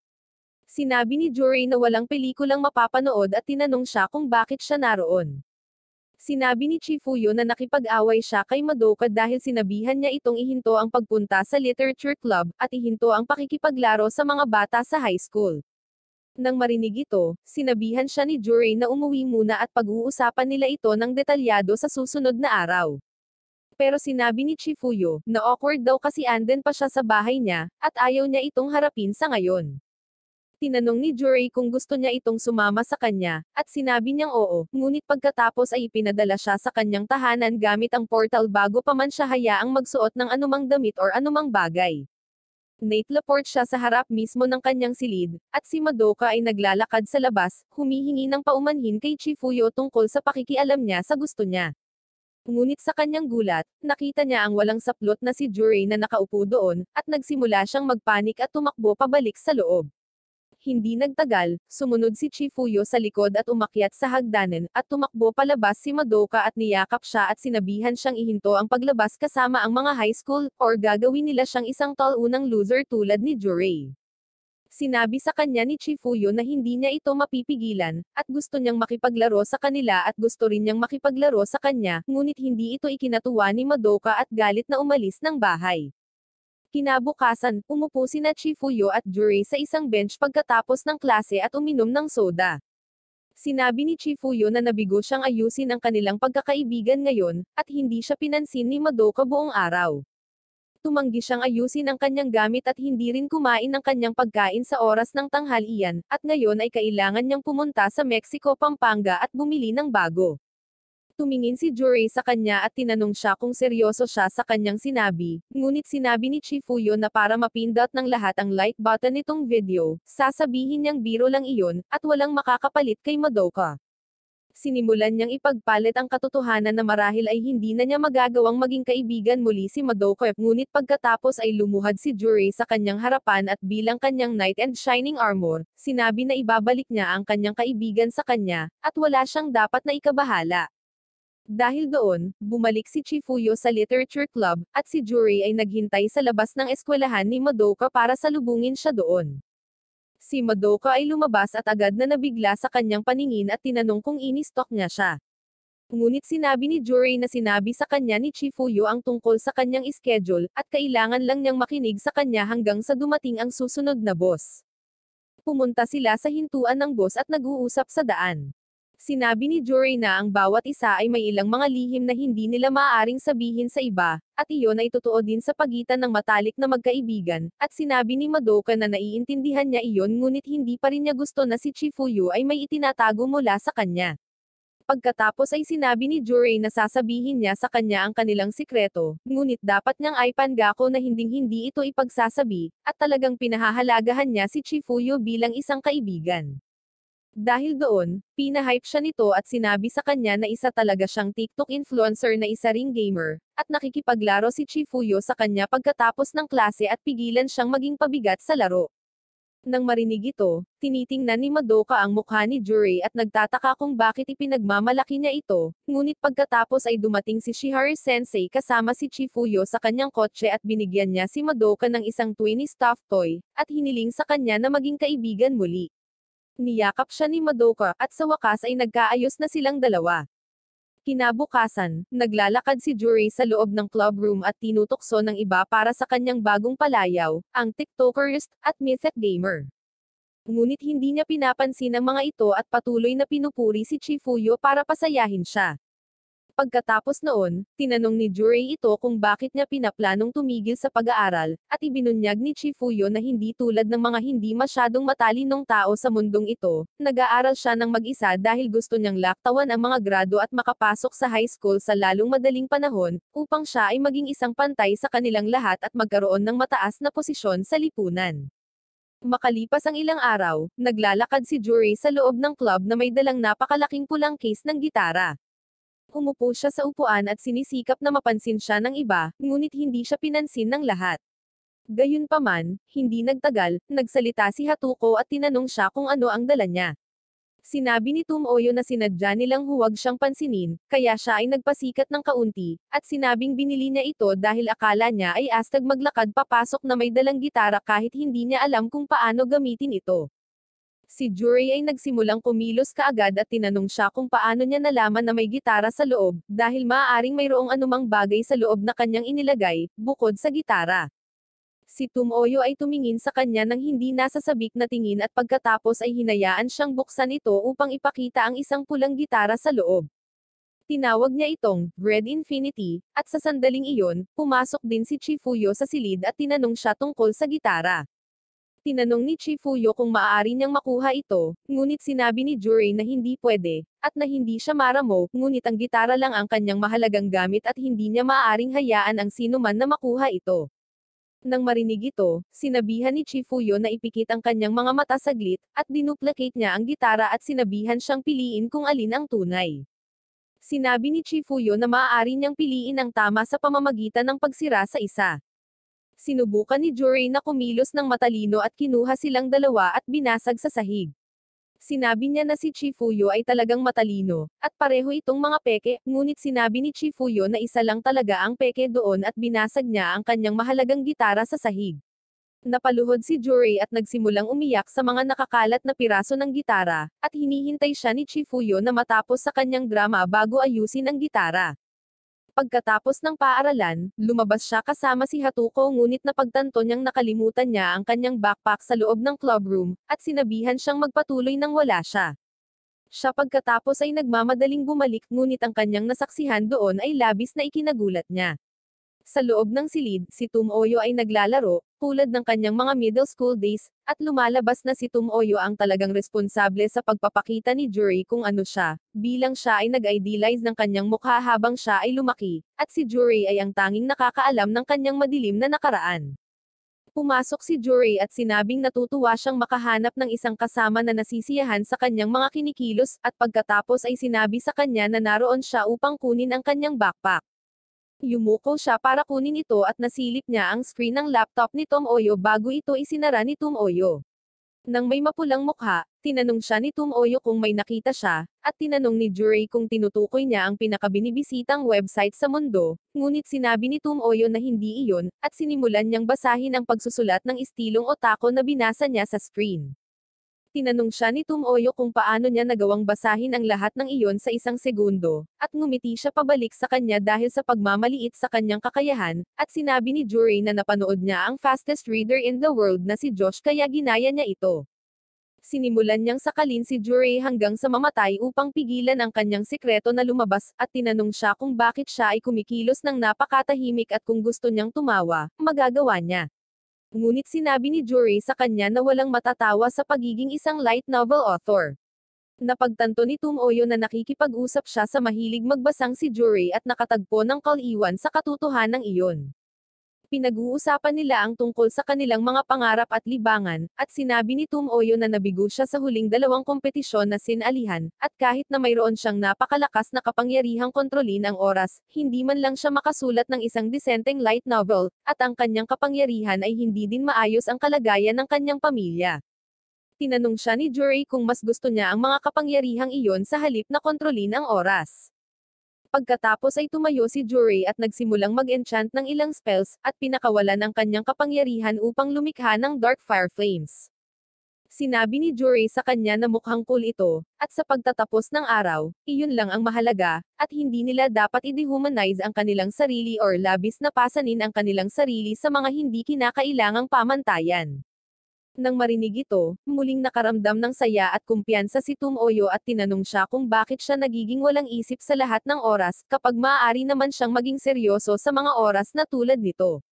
Sinabi ni Jure na walang pelikulang mapapanood at tinanong siya kung bakit siya naroon. Sinabi ni Chifuyo na nakipag-away siya kay Madoka dahil sinabihan niya itong ihinto ang pagpunta sa literature club, at ihinto ang pakikipaglaro sa mga bata sa high school. Nang marinig ito, sinabihan siya ni Jure na umuwi muna at pag-uusapan nila ito ng detalyado sa susunod na araw. Pero sinabi ni Chifuyo, na awkward daw kasi anden pa siya sa bahay niya, at ayaw niya itong harapin sa ngayon. Tinanong ni Jurei kung gusto niya itong sumama sa kanya, at sinabi niyang oo, ngunit pagkatapos ay ipinadala siya sa kanyang tahanan gamit ang portal bago pa man siya hayaang magsuot ng anumang damit or anumang bagay. Naitleport siya sa harap mismo ng kanyang silid, at si Madoka ay naglalakad sa labas, humihingi ng paumanhin kay Chifuyo tungkol sa pakikialam niya sa gusto niya. Ngunit sa kanyang gulat, nakita niya ang walang saplot na si Jurei na nakaupo doon, at nagsimula siyang magpanik at tumakbo pabalik sa loob. Hindi nagtagal, sumunod si Chifuyo sa likod at umakyat sa hagdanan, at tumakbo palabas si Madoka at niyakap siya at sinabihan siyang ihinto ang paglabas kasama ang mga high school, or gagawin nila siyang isang tall-unang loser tulad ni Jurei. Sinabi sa kanya ni Chifuyo na hindi niya ito mapipigilan, at gusto niyang makipaglaro sa kanila at gusto rin niyang makipaglaro sa kanya, ngunit hindi ito ikinatuwa ni Madoka at galit na umalis ng bahay. Kinabukasan, umupo sina Chifuyo at Jurei sa isang bench pagkatapos ng klase at uminom ng soda. Sinabi ni Chifuyo na nabigo siyang ayusin ang kanilang pagkakaibigan ngayon, at hindi siya pinansin ni Madoka buong araw. Tumanggi siyang ayusin ang kanyang gamit at hindi rin kumain ng kanyang pagkain sa oras ng tanghalian, at ngayon ay kailangan niyang pumunta sa Mexico, Pampanga at bumili ng bago. Tumingin si Jurei sa kanya at tinanong siya kung seryoso siya sa kanyang sinabi, ngunit sinabi ni Chifuyo na para mapindot ng lahat ang like button nitong video, sasabihin niyang biro lang iyon, at walang makakapalit kay Madoka. Sinimulan niyang ipagpalit ang katotohanan na marahil ay hindi na niya magagawang maging kaibigan muli si Madoka, ngunit pagkatapos ay lumuhad si Jurei sa kanyang harapan at bilang kanyang knight and shining armor, sinabi na ibabalik niya ang kanyang kaibigan sa kanya, at wala siyang dapat na ikabahala. Dahil doon, bumalik si Chifuyo sa literature club, at si Jurei ay naghintay sa labas ng eskwelahan ni Madoka para salubungin siya doon. Si Madoka ay lumabas at agad na nabigla sa kanyang paningin at tinanong kung ini-stalk niya siya. Ngunit sinabi ni Jurei na sinabi sa kanya ni Chifuyo ang tungkol sa kanyang schedule, at kailangan lang niyang makinig sa kanya hanggang sa dumating ang susunod na boss. Pumunta sila sa hintuan ng boss at nag-uusap sa daan. Sinabi ni Jurei na ang bawat isa ay may ilang mga lihim na hindi nila maaaring sabihin sa iba, at iyon ay totoo din sa pagitan ng matalik na magkaibigan, at sinabi ni Madoka na naiintindihan niya iyon ngunit hindi pa rin niya gusto na si Chifuyo ay may itinatago mula sa kanya. Pagkatapos ay sinabi ni Jurei na sasabihin niya sa kanya ang kanilang sikreto, ngunit dapat niyang ipangako na hinding-hindi ito ipagsasabi, at talagang pinahahalagahan niya si Chifuyo bilang isang kaibigan. Dahil doon, pinahype siya nito at sinabi sa kanya na isa talaga siyang TikTok influencer na isa ring gamer, at nakikipaglaro si Chifuyo sa kanya pagkatapos ng klase at pigilan siyang maging pabigat sa laro. Nang marinig ito, tinitingnan ni Madoka ang mukha ni Jurei at nagtataka kung bakit ipinagmamalaki niya ito, ngunit pagkatapos ay dumating si Shiharu Sensei kasama si Chifuyo sa kanyang kotse at binigyan niya si Madoka ng isang twinny stuffed toy, at hiniling sa kanya na maging kaibigan muli. Niyakap siya ni Madoka, at sa wakas ay nagkaayos na silang dalawa. Kinabukasan, naglalakad si Jurei sa loob ng club room at tinutokso ng iba para sa kanyang bagong palayaw, ang TikTokerist, at mythic gamer. Ngunit hindi niya pinapansin ang mga ito at patuloy na pinupuri si Chifuyo para pasayahin siya. Pagkatapos noon, tinanong ni Jurei ito kung bakit niya pinaplanong tumigil sa pag-aaral, at ibinunyag ni Chifuyo na hindi tulad ng mga hindi masyadong matalinong tao sa mundong ito, nag-aaral siya ng mag-isa dahil gusto niyang laktawan ang mga grado at makapasok sa high school sa lalong madaling panahon, upang siya ay maging isang pantay sa kanilang lahat at magkaroon ng mataas na posisyon sa lipunan. Makalipas ang ilang araw, naglalakad si Jurei sa loob ng club na may dalang napakalaking pulang case ng gitara. Umupo siya sa upuan at sinisikap na mapansin siya ng iba, ngunit hindi siya pinansin ng lahat. Gayunpaman, hindi nagtagal, nagsalita si Hatuko at tinanong siya kung ano ang dala niya. Sinabi ni Tumoyo na sinadya nilang huwag siyang pansinin, kaya siya ay nagpasikat ng kaunti, at sinabing binili niya ito dahil akala niya ay astag maglakad papasok na may dalang gitara kahit hindi niya alam kung paano gamitin ito. Si Jurei ay nagsimulang kumilos kaagad at tinanong siya kung paano niya nalaman na may gitara sa loob, dahil maaaring mayroong anumang bagay sa loob na kanyang inilagay, bukod sa gitara. Si Tumoyo ay tumingin sa kanya ng hindi nasasabik na tingin at pagkatapos ay hinayaan siyang buksan ito upang ipakita ang isang pulang gitara sa loob. Tinawag niya itong Red Infinity, at sa sandaling iyon, pumasok din si Chifuyo sa silid at tinanong siya tungkol sa gitara. Tinanong ni Chifuyo kung maaari niyang makuha ito, ngunit sinabi ni Jurei na hindi pwede, at na hindi siya maramo, ngunit ang gitara lang ang kanyang mahalagang gamit at hindi niya maaaring hayaan ang sino man na makuha ito. Nang marinig ito, sinabihan ni Chifuyo na ipikit ang kanyang mga mata saglit, at dinuplicate niya ang gitara at sinabihan siyang piliin kung alin ang tunay. Sinabi ni Chifuyo na maaari niyang piliin ang tama sa pamamagitan ng pagsira sa isa. Sinubukan ni Jurei na kumilos ng matalino at kinuha silang dalawa at binasag sa sahig. Sinabi niya na si Chifuyo ay talagang matalino, at pareho itong mga peke, ngunit sinabi ni Chifuyo na isa lang talaga ang peke doon at binasag niya ang kanyang mahalagang gitara sa sahig. Napaluhod si Jurei at nagsimulang umiyak sa mga nakakalat na piraso ng gitara, at hinihintay siya ni Chifuyo na matapos sa kanyang drama bago ayusin ang gitara. Pagkatapos ng paaralan, lumabas siya kasama si Hatuko ngunit napagtanto niyang nakalimutan niya ang kanyang backpack sa loob ng club room, at sinabihan siyang magpatuloy nang wala siya. Siya pagkatapos ay nagmamadaling bumalik ngunit ang kanyang nasaksihan doon ay labis na ikinagulat niya. Sa loob ng silid, si Tum Oyo ay naglalaro, tulad ng kanyang mga middle school days, at lumalabas na si Tum Oyo ang talagang responsable sa pagpapakita ni Jurei kung ano siya, bilang siya ay nag-idealize ng kanyang mukha habang siya ay lumaki, at si Jurei ay ang tanging nakakaalam ng kanyang madilim na nakaraan. Pumasok si Jurei at sinabing natutuwa siyang makahanap ng isang kasama na nasisiyahan sa kanyang mga kinikilos, at pagkatapos ay sinabi sa kanya na naroon siya upang kunin ang kanyang backpack. Yumuko siya para kunin ito at nasilip niya ang screen ng laptop ni Tom Oyo bago ito isinara ni Tom Oyo. Nang may mapulang mukha, tinanong siya ni Tom Oyo kung may nakita siya, at tinanong ni Jurei kung tinutukoy niya ang pinakabinibisitang website sa mundo, ngunit sinabi ni Tom Oyo na hindi iyon, at sinimulan niyang basahin ang pagsusulat ng istilong otako na binasa niya sa screen. Tinanong siya ni Tum Oyo kung paano niya nagawang basahin ang lahat ng iyon sa isang segundo, at ngumiti siya pabalik sa kanya dahil sa pagmamaliit sa kanyang kakayahan, at sinabi ni Jurei na napanood niya ang fastest reader in the world na si Josh kaya ginaya niya ito. Sinimulan niyang sakalin si Jurei hanggang sa mamatay upang pigilan ang kanyang sikreto na lumabas, at tinanong siya kung bakit siya ay kumikilos ng napakatahimik at kung gusto niyang tumawa, magagawa niya. Ngunit sinabi ni Jurei sa kanya na walang matatawa sa pagiging isang light novel author. Napagtanto ni Tum Oyo na nakikipag-usap siya sa mahilig magbasang si Jurei at nakatagpo ng kaliwan sa katotohanan iyon. Pinag-uusapan nila ang tungkol sa kanilang mga pangarap at libangan, at sinabi ni Tum Oyo na nabigo siya sa huling dalawang kompetisyon na sinalihan, at kahit na mayroon siyang napakalakas na kapangyarihang kontrolin ang oras, hindi man lang siya makasulat ng isang disenteng light novel, at ang kanyang kapangyarihan ay hindi din maayos ang kalagayan ng kanyang pamilya. Tinanong siya ni Jurei kung mas gusto niya ang mga kapangyarihang iyon sa halip na kontrolin ang oras. Pagkatapos ay tumayo si Jurei at nagsimulang mag-enchant ng ilang spells, at pinakawalan ang kanyang kapangyarihan upang lumikha ng dark fire flames. Sinabi ni Jurei sa kanya na mukhang cool ito, at sa pagtatapos ng araw, iyon lang ang mahalaga, at hindi nila dapat i-dehumanize ang kanilang sarili or labis na pasanin ang kanilang sarili sa mga hindi kinakailangang pamantayan. Nang marinig ito, muling nakaramdam ng saya at kumpiyansa si Tum Oyo at tinanong siya kung bakit siya nagiging walang isip sa lahat ng oras, kapag maaari naman siyang maging seryoso sa mga oras na tulad nito.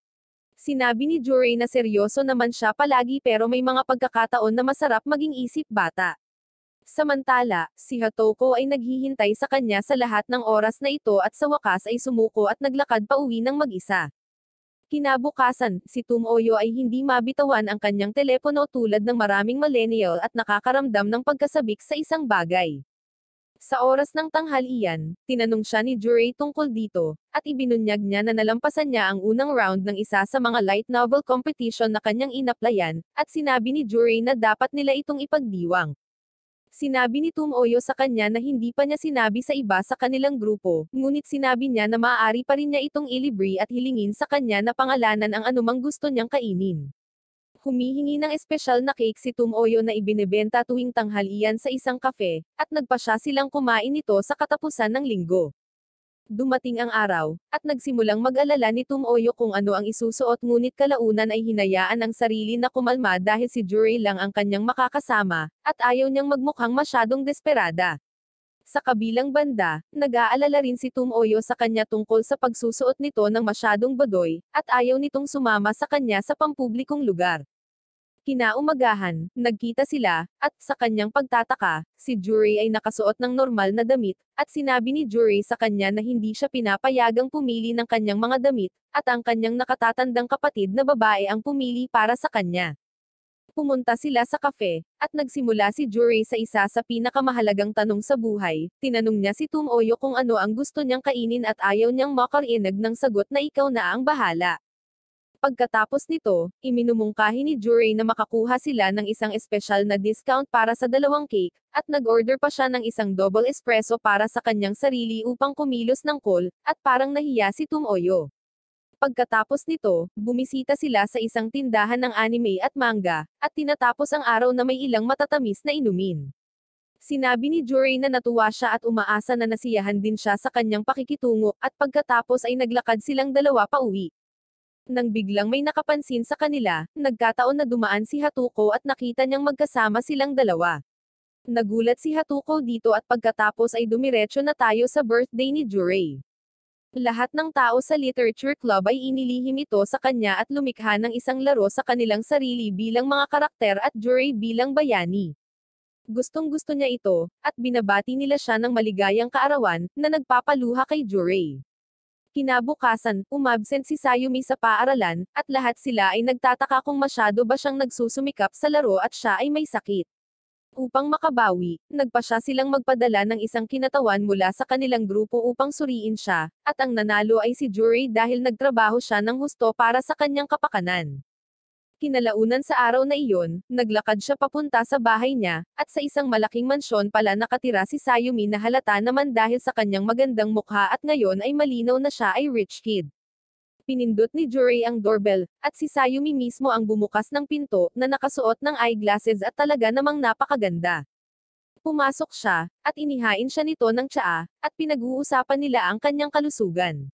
Sinabi ni Jurei na seryoso naman siya palagi pero may mga pagkakataon na masarap maging isip bata. Samantala, si Hatoko ay naghihintay sa kanya sa lahat ng oras na ito at sa wakas ay sumuko at naglakad pauwi ng mag-isa. Kinabukasan, si Tum Oyo ay hindi mabitawan ang kanyang telepono tulad ng maraming millennial at nakakaramdam ng pagkasabik sa isang bagay. Sa oras ng tanghalian, tinanong siya ni Jurei tungkol dito, at ibinunyag niya na nalampasan niya ang unang round ng isa sa mga light novel competition na kanyang inaplayan, at sinabi ni Jurei na dapat nila itong ipagdiwang. Sinabi ni Tum Oyo sa kanya na hindi pa niya sinabi sa iba sa kanilang grupo, ngunit sinabi niya na maaari pa rin niya itong ilibre at hilingin sa kanya na pangalanan ang anumang gusto niyang kainin. Humihingi ng espesyal na cake si Tum Oyo na ibinebenta tuwing tanghalian sa isang kafe, at nagpasya silang kumain ito sa katapusan ng linggo. Dumating ang araw, at nagsimulang mag-alala ni Tum Oyo kung ano ang isusuot ngunit kalaunan ay hinayaan ang sarili na kumalma dahil si Jurei lang ang kanyang makakasama, at ayaw niyang magmukhang masyadong desperada. Sa kabilang banda, nag-aalala rin si Tum Oyo sa kanya tungkol sa pagsusuot nito ng masyadong badoy, at ayaw nitong sumama sa kanya sa pampublikong lugar. Kinaumagahan, nagkita sila, at sa kanyang pagtataka, si Juray ay nakasuot ng normal na damit, at sinabi ni Juray sa kanya na hindi siya pinapayagang pumili ng kanyang mga damit, at ang kanyang nakatatandang kapatid na babae ang pumili para sa kanya. Pumunta sila sa kafe, at nagsimula si Juray sa isa sa pinakamahalagang tanong sa buhay. Tinanong niya si Tung Oyo kung ano ang gusto niyang kainin at ayaw niyang makarinig ng sagot na ikaw na ang bahala. Pagkatapos nito, iminumungkahi ni Juray na makakuha sila ng isang espesyal na discount para sa dalawang cake, at nag-order pa siya ng isang double espresso para sa kanyang sarili upang kumilos ng call, at parang nahiya si Tung Oyo. Pagkatapos nito, bumisita sila sa isang tindahan ng anime at manga, at tinatapos ang araw na may ilang matatamis na inumin. Sinabi ni Juray na natuwa siya at umaasa na nasiyahan din siya sa kanyang pakikitungo, at pagkatapos ay naglakad silang dalawa pauwi. Nang biglang may nakapansin sa kanila, nagkataon na dumaan si Hatuko at nakita niyang magkasama silang dalawa. Nagulat si Hatuko dito at pagkatapos ay dumiretso na tayo sa birthday ni Juray. Lahat ng tao sa literature club ay inilihim ito sa kanya at lumikha ng isang laro sa kanilang sarili bilang mga karakter at Juray bilang bayani. Gustong-gusto niya ito, at binabati nila siya ng maligayang kaarawan, na nagpapaluha kay Juray. Kinabukasan, umabsent si Sayumi sa paaralan, at lahat sila ay nagtataka kung masyado ba siyang nagsusumikap sa laro at siya ay may sakit. Upang makabawi, nagpasya silang magpadala ng isang kinatawan mula sa kanilang grupo upang suriin siya, at ang nanalo ay si Juray dahil nagtrabaho siya ng husto para sa kanyang kapakanan. Kinalaunan sa araw na iyon, naglakad siya papunta sa bahay niya, at sa isang malaking mansyon pala nakatira si Sayumi na halata naman dahil sa kanyang magandang mukha at ngayon ay malinaw na siya ay rich kid. Pinindot ni Juray ang doorbell, at si Sayumi mismo ang bumukas ng pinto, na nakasuot ng eyeglasses at talaga namang napakaganda. Pumasok siya, at inihain siya nito ng tsaa, at pinag-uusapan nila ang kanyang kalusugan.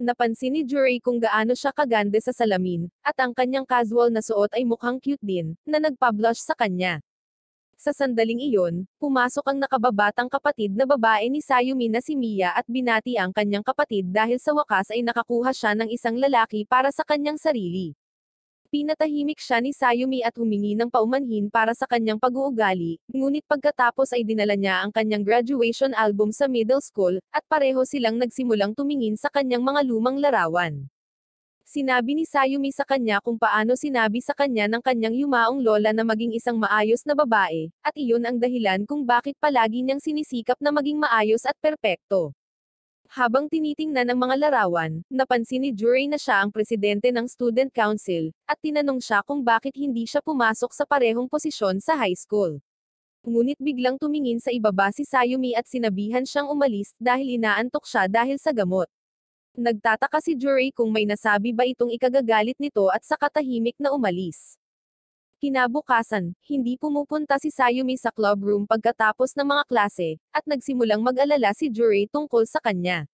Napansin ni Juray kung gaano siya kaganda sa salamin, at ang kanyang casual na suot ay mukhang cute din, na nagpa-blush sa kanya. Sa sandaling iyon, pumasok ang nakababatang kapatid na babae ni Sayumi na si Mia at binati ang kanyang kapatid dahil sa wakas ay nakakuha siya ng isang lalaki para sa kanyang sarili. Pinatahimik siya ni Sayumi at humingi ng paumanhin para sa kanyang pag-uugali, ngunit pagkatapos ay dinala niya ang kanyang graduation album sa middle school, at pareho silang nagsimulang tumingin sa kanyang mga lumang larawan. Sinabi ni Sayumi sa kanya kung paano sinabi sa kanya ng kanyang yumaong lola na maging isang maayos na babae, at iyon ang dahilan kung bakit palagi niyang sinisikap na maging maayos at perpekto. Habang tinitingnan ng mga larawan, napansin ni Juray na siya ang presidente ng student council, at tinanong siya kung bakit hindi siya pumasok sa parehong posisyon sa high school. Ngunit biglang tumingin sa ibaba si Sayumi at sinabihan siyang umalis dahil inaantok siya dahil sa gamot. Nagtataka si Juray kung may nasabi ba itong ikagagalit nito at saka tahimik na umalis. Kinabukasan, hindi pumupunta si Sayumi sa club room pagkatapos ng mga klase, at nagsimulang mag-alala si Juray tungkol sa kanya.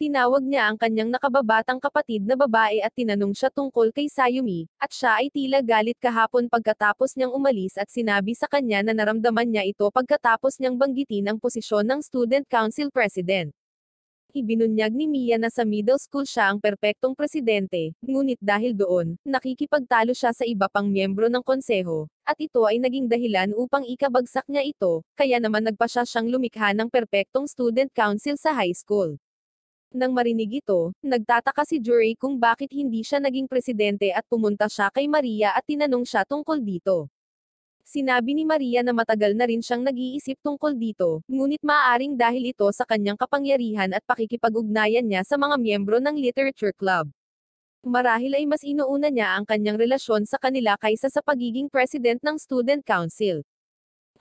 Tinawag niya ang kanyang nakababatang kapatid na babae at tinanong siya tungkol kay Sayumi, at siya ay tila galit kahapon pagkatapos niyang umalis at sinabi sa kanya na naramdaman niya ito pagkatapos niyang banggitin ang posisyon ng student council president. Ibinunyag ni Mia na sa middle school siya ang perpektong presidente, ngunit dahil doon, nakikipagtalo siya sa iba pang miyembro ng konseho, at ito ay naging dahilan upang ikabagsak niya ito, kaya naman nagpasya siyang lumikha ng perpektong student council sa high school. Nang marinig ito, nagtataka si Juray kung bakit hindi siya naging presidente at pumunta siya kay Maria at tinanong siya tungkol dito. Sinabi ni Maria na matagal na rin siyang nag-iisip tungkol dito, ngunit maaaring dahil ito sa kanyang kapangyarihan at pakikipag-ugnayan niya sa mga miyembro ng literature club. Marahil ay mas inuuna niya ang kanyang relasyon sa kanila kaysa sa pagiging president ng student council.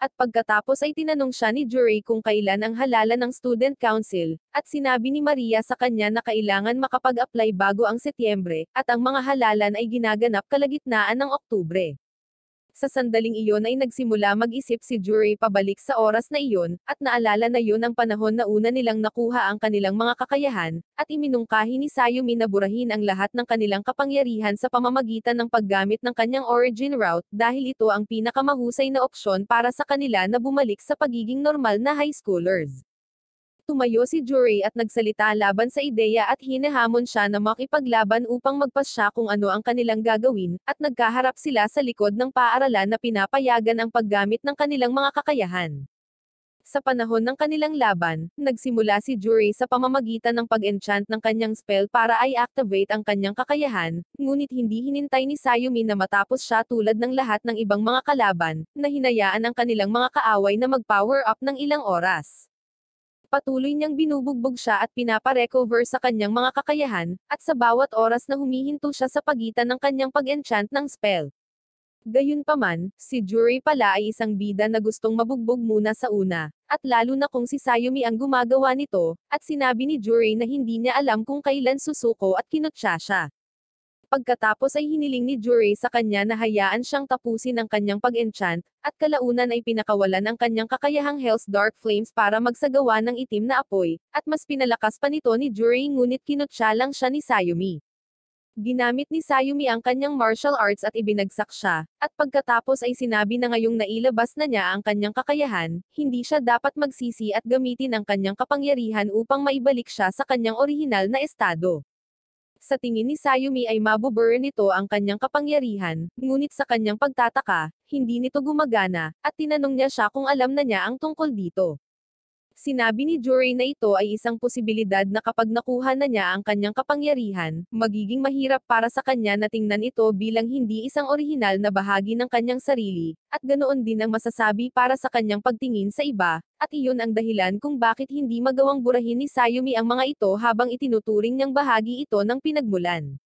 At pagkatapos ay tinanong siya ni Juray kung kailan ang halalan ng student council, at sinabi ni Maria sa kanya na kailangan makapag-apply bago ang Setyembre, at ang mga halalan ay ginaganap kalagitnaan ng Oktubre. Sa sandaling iyon ay nagsimula mag-isip si Juray pabalik sa oras na iyon, at naalala na yun ang panahon na una nilang nakuha ang kanilang mga kakayahan, at iminungkahi ni Sayumi na burahin ang lahat ng kanilang kapangyarihan sa pamamagitan ng paggamit ng kanyang origin route dahil ito ang pinakamahusay na opsyon para sa kanila na bumalik sa pagiging normal na high schoolers. Tumayo si Jurei at nagsalita laban sa ideya at hinahamon siya na makipaglaban upang magpasya kung ano ang kanilang gagawin, at nagkaharap sila sa likod ng paaralan na pinapayagan ang paggamit ng kanilang mga kakayahan. Sa panahon ng kanilang laban, nagsimula si Jurei sa pamamagitan ng pag-enchant ng kanyang spell para i-activate ang kanyang kakayahan, ngunit hindi hinintay ni Sayumi na matapos siya tulad ng lahat ng ibang mga kalaban, na hinayaan ang kanilang mga kaaway na mag-power up ng ilang oras. Patuloy niyang binubugbog siya at pinapa-recover sa kanyang mga kakayahan, at sa bawat oras na humihinto siya sa pagitan ng kanyang pag-enchant ng spell. Gayunpaman, si Jurei pala ay isang bida na gustong mabugbog muna sa una, at lalo na kung si Sayumi ang gumagawa nito, at sinabi ni Jurei na hindi niya alam kung kailan susuko at kinutya siya. Pagkatapos ay hiniling ni Jurei sa kanya na hayaan siyang tapusin ang kanyang pag-enchant, at kalaunan ay pinakawalan ang kanyang kakayahang Hell's Dark Flames para magsagawa ng itim na apoy, at mas pinalakas pa nito ni Jurei ngunit kinutya lang siya ni Sayumi. Ginamit ni Sayumi ang kanyang martial arts at ibinagsak siya, at pagkatapos ay sinabi na ngayong nailabas na niya ang kanyang kakayahan, hindi siya dapat magsisi at gamitin ang kanyang kapangyarihan upang maibalik siya sa kanyang orihinal na estado. Sa tingin ni Sayumi ay mabuburn nito ang kanyang kapangyarihan, ngunit sa kanyang pagtataka, hindi nito gumagana, at tinanong niya siya kung alam na niya ang tungkol dito. Sinabi ni Jurei na ito ay isang posibilidad na kapag nakuha na niya ang kanyang kapangyarihan, magiging mahirap para sa kanya na tingnan ito bilang hindi isang orihinal na bahagi ng kanyang sarili, at ganoon din ang masasabi para sa kanyang pagtingin sa iba, at iyon ang dahilan kung bakit hindi magawang burahin ni Sayumi ang mga ito habang itinuturing niyang bahagi ito ng pinagmulan.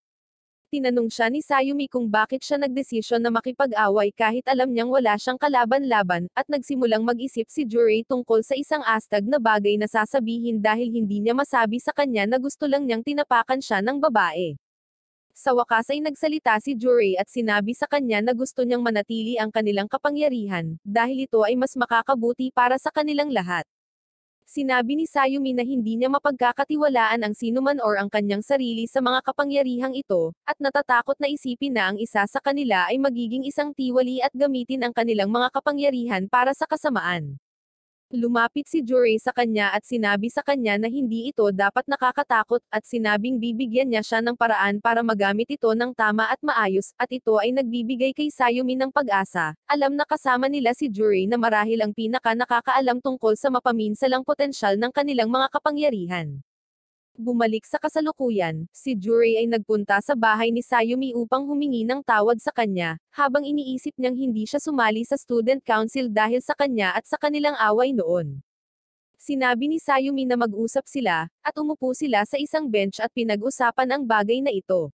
Tinanong siya ni Sayumi kung bakit siya nagdesisyon na makipag-away kahit alam niyang wala siyang kalaban-laban, at nagsimulang mag-isip si Jurei tungkol sa isang astag na bagay na sasabihin dahil hindi niya masabi sa kanya na gusto lang niyang tinapakan siya ng babae. Sa wakas ay nagsalita si Jurei at sinabi sa kanya na gusto niyang manatili ang kanilang kapangyarihan, dahil ito ay mas makakabuti para sa kanilang lahat. Sinabi ni Sayumi na hindi niya mapagkakatiwalaan ang sinuman or ang kanyang sarili sa mga kapangyarihang ito, at natatakot na isipin na ang isa sa kanila ay magiging isang tiwali at gamitin ang kanilang mga kapangyarihan para sa kasamaan. Lumapit si Jurei sa kanya at sinabi sa kanya na hindi ito dapat nakakatakot, at sinabing bibigyan niya siya ng paraan para magamit ito ng tama at maayos, at ito ay nagbibigay kay Sayumi ng pag-asa. Alam na kasama nila si Jurei na marahil ang pinaka nakakaalam tungkol sa mapaminsalang potensyal ng kanilang mga kapangyarihan. Bumalik sa kasalukuyan, si Jurei ay nagpunta sa bahay ni Sayumi upang humingi ng tawad sa kanya, habang iniisip niyang hindi siya sumali sa student council dahil sa kanya at sa kanilang away noon. Sinabi ni Sayumi na mag-usap sila, at umupo sila sa isang bench at pinag-usapan ang bagay na ito.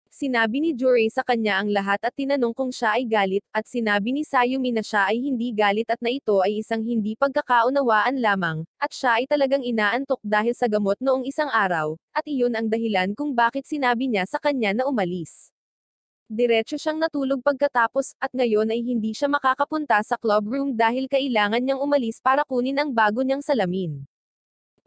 Sinabi ni Jurei sa kanya ang lahat at tinanong kung siya ay galit, at sinabi ni Sayumi na siya ay hindi galit at na ito ay isang hindi pagkakaunawaan lamang, at siya ay talagang inaantok dahil sa gamot noong isang araw, at iyon ang dahilan kung bakit sinabi niya sa kanya na umalis. Diretso siyang natulog pagkatapos, at ngayon ay hindi siya makakapunta sa club room dahil kailangan niyang umalis para kunin ang bago niyang salamin.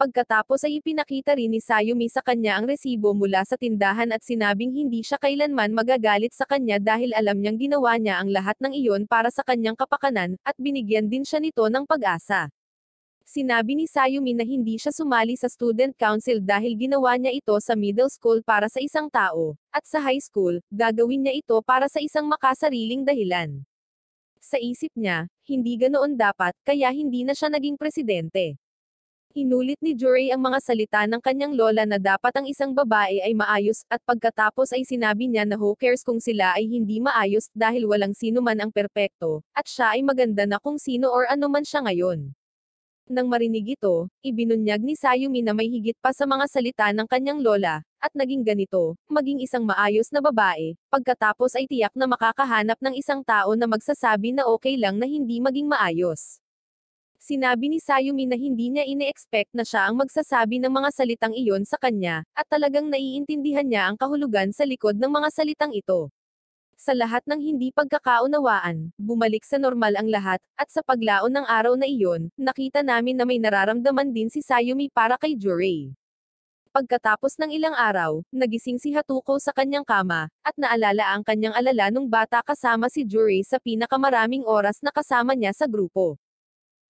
Pagkatapos ay ipinakita rin ni Sayumi sa kanya ang resibo mula sa tindahan at sinabing hindi siya kailanman magagalit sa kanya dahil alam niyang ginawa niya ang lahat ng iyon para sa kanyang kapakanan, at binigyan din siya nito ng pag-asa. Sinabi ni Sayumi na hindi siya sumali sa student council dahil ginawa niya ito sa middle school para sa isang tao, at sa high school, gagawin niya ito para sa isang makasariling dahilan. Sa isip niya, hindi ganoon dapat, kaya hindi na siya naging presidente. Inulit ni Jurei ang mga salita ng kanyang lola na dapat ang isang babae ay maayos, at pagkatapos ay sinabi niya na who cares kung sila ay hindi maayos dahil walang sino man ang perpekto, at siya ay maganda na kung sino or ano man siya ngayon. Nang marinig ito, ibinunyag ni Sayumi na may higit pa sa mga salita ng kanyang lola, at naging ganito, maging isang maayos na babae, pagkatapos ay tiyak na makakahanap ng isang tao na magsasabi na okay lang na hindi maging maayos. Sinabi ni Sayumi na hindi niya ine-expect na siya ang magsasabi ng mga salitang iyon sa kanya, at talagang naiintindihan niya ang kahulugan sa likod ng mga salitang ito. Sa lahat ng hindi pagkakaunawaan, bumalik sa normal ang lahat, at sa paglaon ng araw na iyon, nakita namin na may nararamdaman din si Sayumi para kay Jurei. Pagkatapos ng ilang araw, nagising si Hatuko sa kanyang kama, at naalala ang kanyang alala nung bata kasama si Jurei sa pinakamaraming oras na kasama niya sa grupo.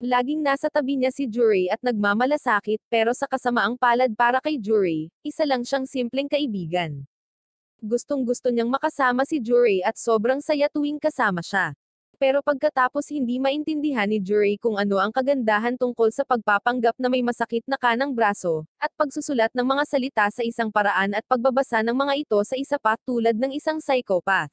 Laging nasa tabi niya si Jurei at nagmamalasakit, pero sa kasamaang palad para kay Jurei, isa lang siyang simpleng kaibigan. Gustong-gusto niyang makasama si Jurei at sobrang saya tuwing kasama siya. Pero pagkatapos hindi maintindihan ni Jurei kung ano ang kagandahan tungkol sa pagpapanggap na may masakit na kanang braso, at pagsusulat ng mga salita sa isang paraan at pagbabasa ng mga ito sa isa pa tulad ng isang psychopath.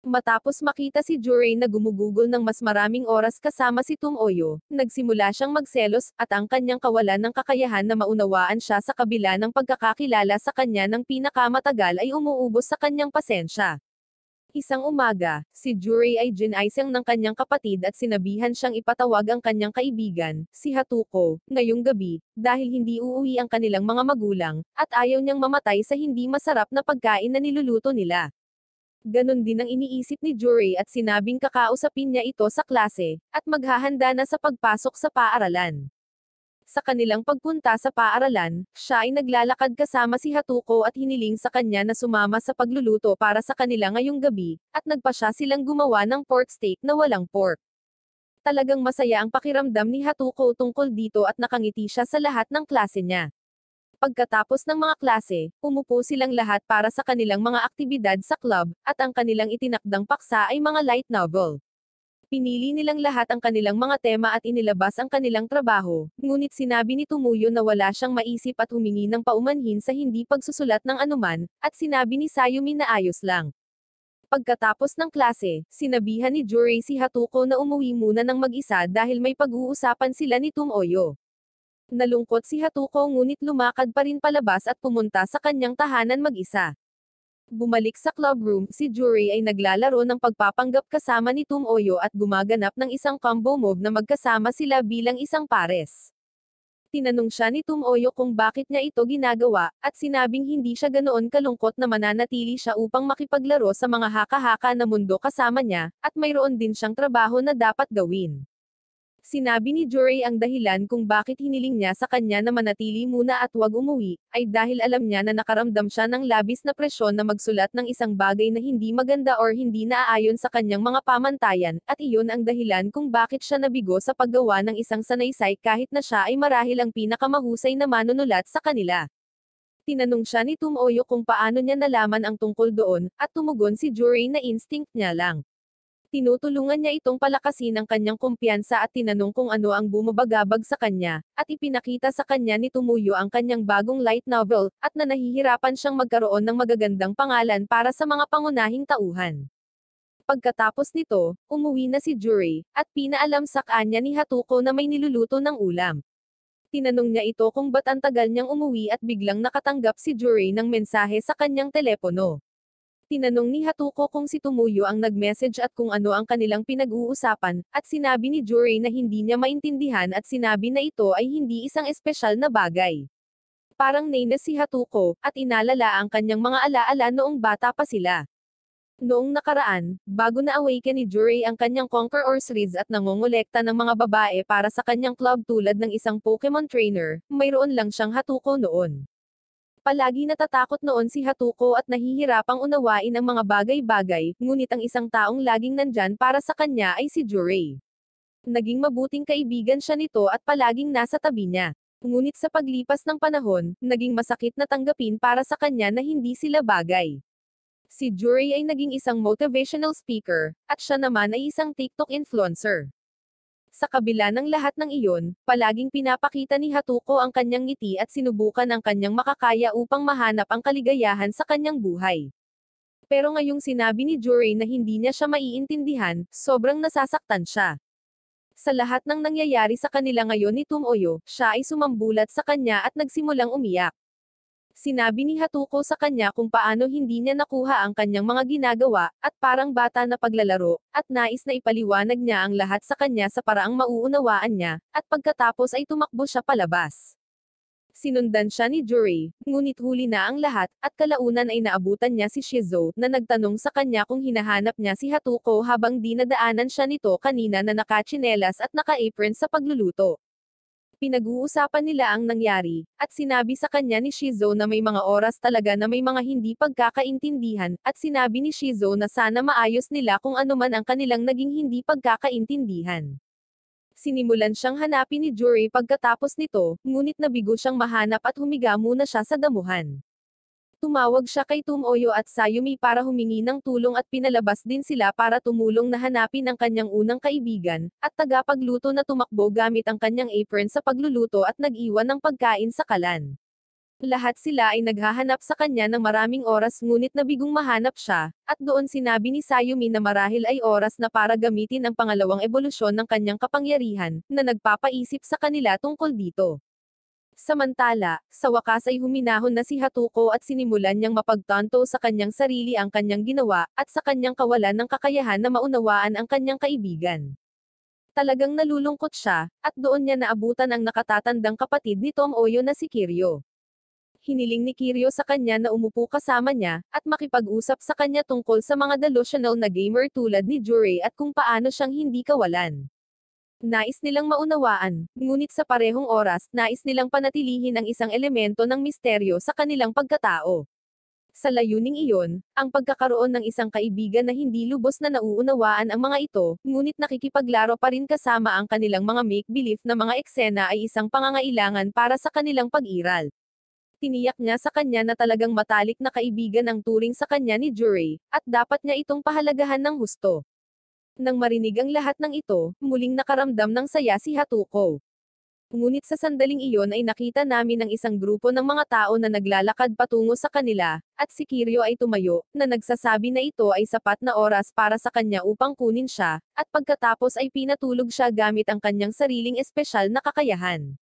Matapos makita si Jurei na gumugugol ng mas maraming oras kasama si Tung Oyo, nagsimula siyang magselos, at ang kanyang kawalan ng kakayahan na maunawaan siya sa kabila ng pagkakakilala sa kanya ng pinakamatagal ay umuubos sa kanyang pasensya. Isang umaga, si Jurei ay ginaisang ng kanyang kapatid at sinabihan siyang ipatawag ang kanyang kaibigan, si Hatuko, ngayong gabi, dahil hindi uuwi ang kanilang mga magulang, at ayaw niyang mamatay sa hindi masarap na pagkain na niluluto nila. Ganon din ang iniisip ni Jurei at sinabing kakausapin niya ito sa klase, at maghahanda na sa pagpasok sa paaralan. Sa kanilang pagpunta sa paaralan, siya ay naglalakad kasama si Hatuko at hiniling sa kanya na sumama sa pagluluto para sa kanila ngayong gabi, at nagpasya silang gumawa ng pork steak na walang pork. Talagang masaya ang pakiramdam ni Hatuko tungkol dito at nakangiti siya sa lahat ng klase niya. Pagkatapos ng mga klase, umupo silang lahat para sa kanilang mga aktibidad sa club, at ang kanilang itinakdang paksa ay mga light novel. Pinili nilang lahat ang kanilang mga tema at inilabas ang kanilang trabaho, ngunit sinabi ni Tumuyo na wala siyang maisip at humingi ng paumanhin sa hindi pagsusulat ng anuman, at sinabi ni Sayumi na ayos lang. Pagkatapos ng klase, sinabihan ni Jurei si Hatuko na umuwi muna ng mag-isa dahil may pag-uusapan sila ni Tumuyo. Nalungkot si Hatuko ngunit lumakad pa rin palabas at pumunta sa kanyang tahanan mag-isa. Bumalik sa club room, si Jurei ay naglalaro ng pagpapanggap kasama ni Tumuyo at gumaganap ng isang combo move na magkasama sila bilang isang pares. Tinanong siya ni Tumuyo kung bakit niya ito ginagawa, at sinabing hindi siya ganoon kalungkot na mananatili siya upang makipaglaro sa mga haka-haka na mundo kasama niya, at mayroon din siyang trabaho na dapat gawin. Sinabi ni Jurei ang dahilan kung bakit hiniling niya sa kanya na manatili muna at wag umuwi, ay dahil alam niya na nakaramdam siya ng labis na presyon na magsulat ng isang bagay na hindi maganda or hindi naaayon sa kanyang mga pamantayan, at iyon ang dahilan kung bakit siya nabigo sa paggawa ng isang sanaysay kahit na siya ay marahil ang pinakamahusay na manunulat sa kanila. Tinanong siya ni Tumuyo kung paano niya nalaman ang tungkol doon, at tumugon si Jurei na instinct niya lang. Tinutulungan niya itong palakasin ang kanyang kumpiyansa at tinanong kung ano ang bumabagabag sa kanya, at ipinakita sa kanya ni Tumuyo ang kanyang bagong light novel, at na nahihirapan siyang magkaroon ng magagandang pangalan para sa mga pangunahing tauhan. Pagkatapos nito, umuwi na si Jurei, at pinaalam sa kanya ni Hatuko na may niluluto ng ulam. Tinanong niya ito kung ba't ang tagal niyang umuwi at biglang nakatanggap si Jurei ng mensahe sa kanyang telepono. Tinanong ni Hatuko kung si Tumuyo ang nag-message at kung ano ang kanilang pinag-uusapan, at sinabi ni Jurei na hindi niya maintindihan at sinabi na ito ay hindi isang espesyal na bagay. Parang nainis si Hatuko, at inalala ang kanyang mga alaala noong bata pa sila. Noong nakaraan, bago na-awaken ni Jurei ang kanyang Conquer or Series at nangongolekta ng mga babae para sa kanyang club tulad ng isang Pokemon trainer, mayroon lang siyang Hatuko noon. Palagi natatakot noon si Hatuko at nahihirapang unawain ang mga bagay-bagay, ngunit ang isang taong laging nandyan para sa kanya ay si Jurei. Naging mabuting kaibigan siya nito at palaging nasa tabi niya. Ngunit sa paglipas ng panahon, naging masakit na tanggapin para sa kanya na hindi sila bagay. Si Jurei ay naging isang motivational speaker, at siya naman ay isang TikTok influencer. Sa kabila ng lahat ng iyon, palaging pinapakita ni Hatuko ang kanyang ngiti at sinubukan ang kanyang makakaya upang mahanap ang kaligayahan sa kanyang buhay. Pero ngayong sinabi ni Jurei na hindi niya siya maiintindihan, sobrang nasasaktan siya. Sa lahat ng nangyayari sa kanila ngayon ni Tumuyo, siya ay sumambulat sa kanya at nagsimulang umiyak. Sinabi ni Hatuko sa kanya kung paano hindi niya nakuha ang kanyang mga ginagawa, at parang bata na paglalaro, at nais na ipaliwanag niya ang lahat sa kanya sa paraang mauunawaan niya, at pagkatapos ay tumakbo siya palabas. Sinundan siya ni Jurei, ngunit huli na ang lahat, at kalaunan ay naabutan niya si Shizuo, na nagtanong sa kanya kung hinahanap niya si Hatuko habang dinadaanan siya nito kanina na nakatsinelas at naka-apron sa pagluluto. Pinag-uusapan nila ang nangyari, at sinabi sa kanya ni Shizuo na may mga oras talaga na may mga hindi pagkakaintindihan, at sinabi ni Shizuo na sana maayos nila kung ano man ang kanilang naging hindi pagkakaintindihan. Sinimulan siyang hanapin ni Juri pagkatapos nito, ngunit nabigo siyang mahanap at humiga muna siya sa damuhan. Tumawag siya kay Tomoyo at Sayumi para humingi ng tulong at pinalabas din sila para tumulong na hanapin ang kanyang unang kaibigan, at tagapagluto na tumakbo gamit ang kanyang apron sa pagluluto at nag-iwan ng pagkain sa kalan. Lahat sila ay naghahanap sa kanya ng maraming oras ngunit nabigong mahanap siya, at doon sinabi ni Sayumi na marahil ay oras na para gamitin ang pangalawang ebolusyon ng kanyang kapangyarihan, na nagpapaisip sa kanila tungkol dito. Samantala, sa wakas ay huminahon na si Hatuko at sinimulan niyang mapagtanto sa kanyang sarili ang kanyang ginawa, at sa kanyang kawalan ng kakayahan na maunawaan ang kanyang kaibigan. Talagang nalulungkot siya, at doon niya naabutan ang nakatatandang kapatid ni Tomoyo na si Kiryo. Hiniling ni Kiryo sa kanya na umupo kasama niya, at makipag-usap sa kanya tungkol sa mga delusional na gamer tulad ni Jure at kung paano siyang hindi kawalan. Nais nilang maunawaan, ngunit sa parehong oras, nais nilang panatilihin ang isang elemento ng misteryo sa kanilang pagkatao. Sa layuning iyon, ang pagkakaroon ng isang kaibigan na hindi lubos na nauunawaan ang mga ito, ngunit nakikipaglaro pa rin kasama ang kanilang mga make-believe na mga eksena ay isang pangangailangan para sa kanilang pag-iral. Tiniyak niya sa kanya na talagang matalik na kaibigan ang turing sa kanya ni Jure, at dapat niya itong pahalagahan ng husto. Nang marinig ang lahat ng ito, muling nakaramdam ng saya si Hatuko. Ngunit sa sandaling iyon ay nakita namin ang isang grupo ng mga tao na naglalakad patungo sa kanila, at si Kiryo ay tumayo, na nagsasabi na ito ay sapat na oras para sa kanya upang kunin siya, at pagkatapos ay pinatulog siya gamit ang kanyang sariling espesyal na kakayahan.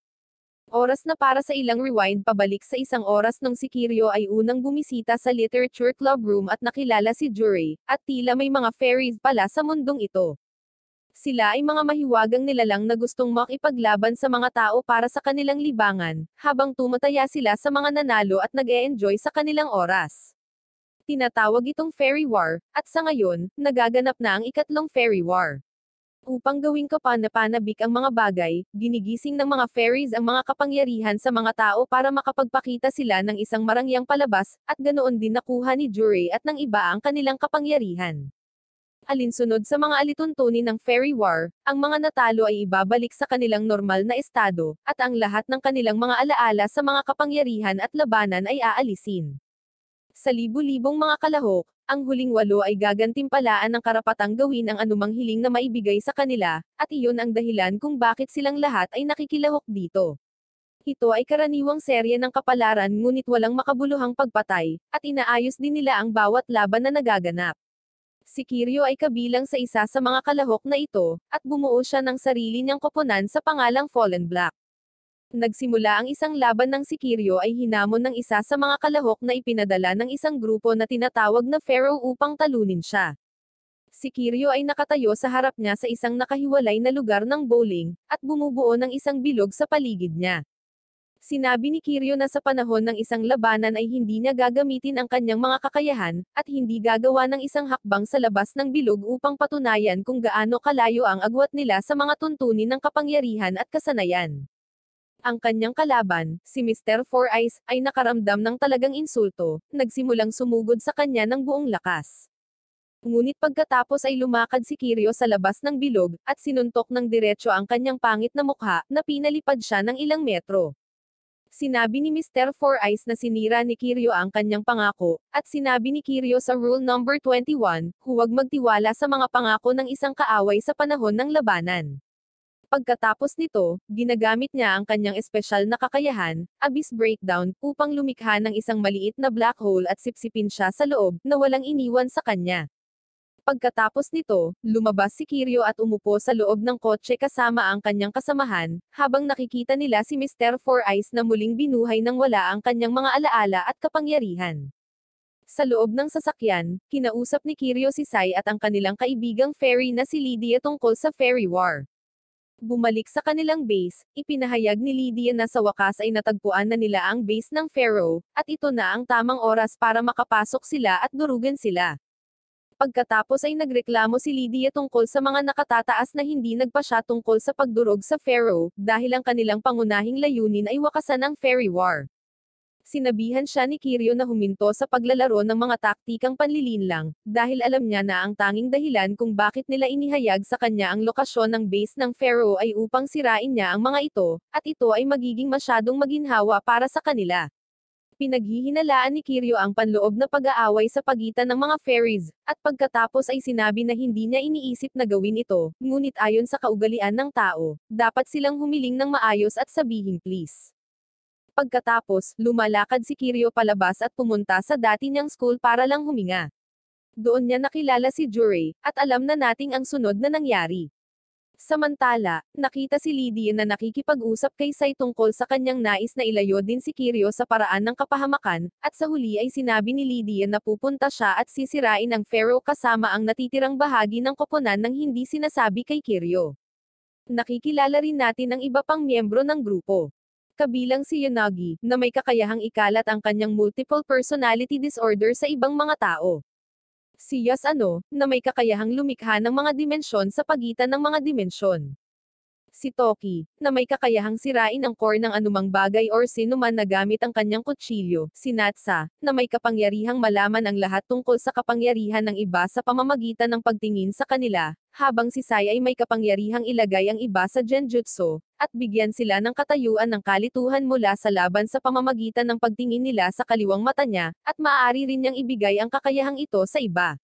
Oras na para sa ilang rewind pabalik sa isang oras nung si Kiryo ay unang bumisita sa literature club room at nakilala si Jure, at tila may mga fairies pala sa mundong ito. Sila ay mga mahiwagang nilalang na gustong makipaglaban sa mga tao para sa kanilang libangan, habang tumataya sila sa mga nanalo at nag-e-enjoy sa kanilang oras. Tinatawag itong Fairy War, at sa ngayon, nagaganap na ang ikatlong Fairy War. Upang gawing kapanapanabik ang mga bagay, ginigising ng mga fairies ang mga kapangyarihan sa mga tao para makapagpakita sila ng isang marangyang palabas, at ganoon din nakuha ni Jure at ng iba ang kanilang kapangyarihan. Alinsunod sa mga alituntunin ng Fairy War, ang mga natalo ay ibabalik sa kanilang normal na estado, at ang lahat ng kanilang mga alaala sa mga kapangyarihan at labanan ay aalisin. Sa libu-libong mga kalahok, ang huling 8 ay gagantimpalaan ng karapatang gawin ang anumang hiling na maibigay sa kanila, at iyon ang dahilan kung bakit silang lahat ay nakikilahok dito. Ito ay karaniwang serye ng kapalaran ngunit walang makabuluhang pagpatay, at inaayos din nila ang bawat laban na nagaganap. Si Kiryo ay kabilang sa isa sa mga kalahok na ito, at bumuo siya ng sarili niyang koponan sa pangalang Fallen Black. Nagsimula ang isang laban ng si Kiryo ay hinamon ng isa sa mga kalahok na ipinadala ng isang grupo na tinatawag na Pharaoh upang talunin siya. Si Kiryo ay nakatayo sa harap niya sa isang nakahiwalay na lugar ng bowling, at bumubuo ng isang bilog sa paligid niya. Sinabi ni Kiryo na sa panahon ng isang labanan ay hindi niya gagamitin ang kanyang mga kakayahan, at hindi gagawa ng isang hakbang sa labas ng bilog upang patunayan kung gaano kalayo ang agwat nila sa mga tuntunin ng kapangyarihan at kasanayan. Ang kanyang kalaban, si Mr. Four Eyes, ay nakaramdam ng talagang insulto, nagsimulang sumugod sa kanya ng buong lakas. Ngunit pagkatapos ay lumakad si Kiryo sa labas ng bilog, at sinuntok ng diretso ang kanyang pangit na mukha, na pinalipad siya ng ilang metro. Sinabi ni Mr. Four Eyes na sinira ni Kiryo ang kanyang pangako, at sinabi ni Kiryo sa Rule Number 21, huwag magtiwala sa mga pangako ng isang kaaway sa panahon ng labanan. Pagkatapos nito, ginagamit niya ang kanyang espesyal na kakayahan, Abyss Breakdown, upang lumikha ng isang maliit na black hole at sipsipin siya sa loob, na walang iniwan sa kanya. Pagkatapos nito, lumabas si Kiryo at umupo sa loob ng kotse kasama ang kanyang kasamahan, habang nakikita nila si Mr. Four Eyes na muling binuhay nang wala ang kanyang mga alaala at kapangyarihan. Sa loob ng sasakyan, kinausap ni Kiryo si Sai at ang kanilang kaibigang fairy na si Lydia tungkol sa Fairy War. Bumalik sa kanilang base, ipinahayag ni Lydia na sa wakas ay natagpuan na nila ang base ng Pharaoh, at ito na ang tamang oras para makapasok sila at durugan sila. Pagkatapos ay nagreklamo si Lydia tungkol sa mga nakatataas na hindi nagpasya tungkol sa pagdurog sa Pharaoh, dahil ang kanilang pangunahing layunin ay wakasan ang Fairy War. Sinabihan siya ni Kiryu na huminto sa paglalaro ng mga taktikang panlilinlang, dahil alam niya na ang tanging dahilan kung bakit nila inihayag sa kanya ang lokasyon ng base ng Pharaoh ay upang sirain niya ang mga ito, at ito ay magiging masyadong maginhawa para sa kanila. Pinaghihinalaan ni Kiryu ang panloob na pag-aaway sa pagitan ng mga fairies, at pagkatapos ay sinabi na hindi niya iniisip na gawin ito, ngunit ayon sa kaugalian ng tao, dapat silang humiling ng maayos at sabihing please. Pagkatapos, lumalakad si Kiryu palabas at pumunta sa dati niyang school para lang huminga. Doon niya nakilala si Jurei, at alam na nating ang sunod na nangyari. Samantala, nakita si Lydia na nakikipag-usap kay Sai tungkol sa kanyang nais na ilayo din si Kiryu sa paraan ng kapahamakan, at sa huli ay sinabi ni Lydia na pupunta siya at sisirain ang Pharaoh kasama ang natitirang bahagi ng koponan nang hindi sinasabi kay Kiryu. Nakikilala rin natin ang iba pang miyembro ng grupo. Kabilang si Yanagi, na may kakayahang ikalat ang kanyang multiple personality disorder sa ibang mga tao. Si Yasano, na may kakayahang lumikha ng mga dimensyon sa pagitan ng mga dimensyon. Si Toki, na may kakayahang sirain ang core ng anumang bagay or sinuman na gamit ang kanyang kutsilyo. Si Natsa, na may kapangyarihang malaman ang lahat tungkol sa kapangyarihan ng iba sa pamamagitan ng pagtingin sa kanila, habang si Sai ay may kapangyarihang ilagay ang iba sa genjutsu, at bigyan sila ng katayuan ng kalituhan mula sa laban sa pamamagitan ng pagtingin nila sa kaliwang mata niya, at maaari rin niyang ibigay ang kakayahang ito sa iba.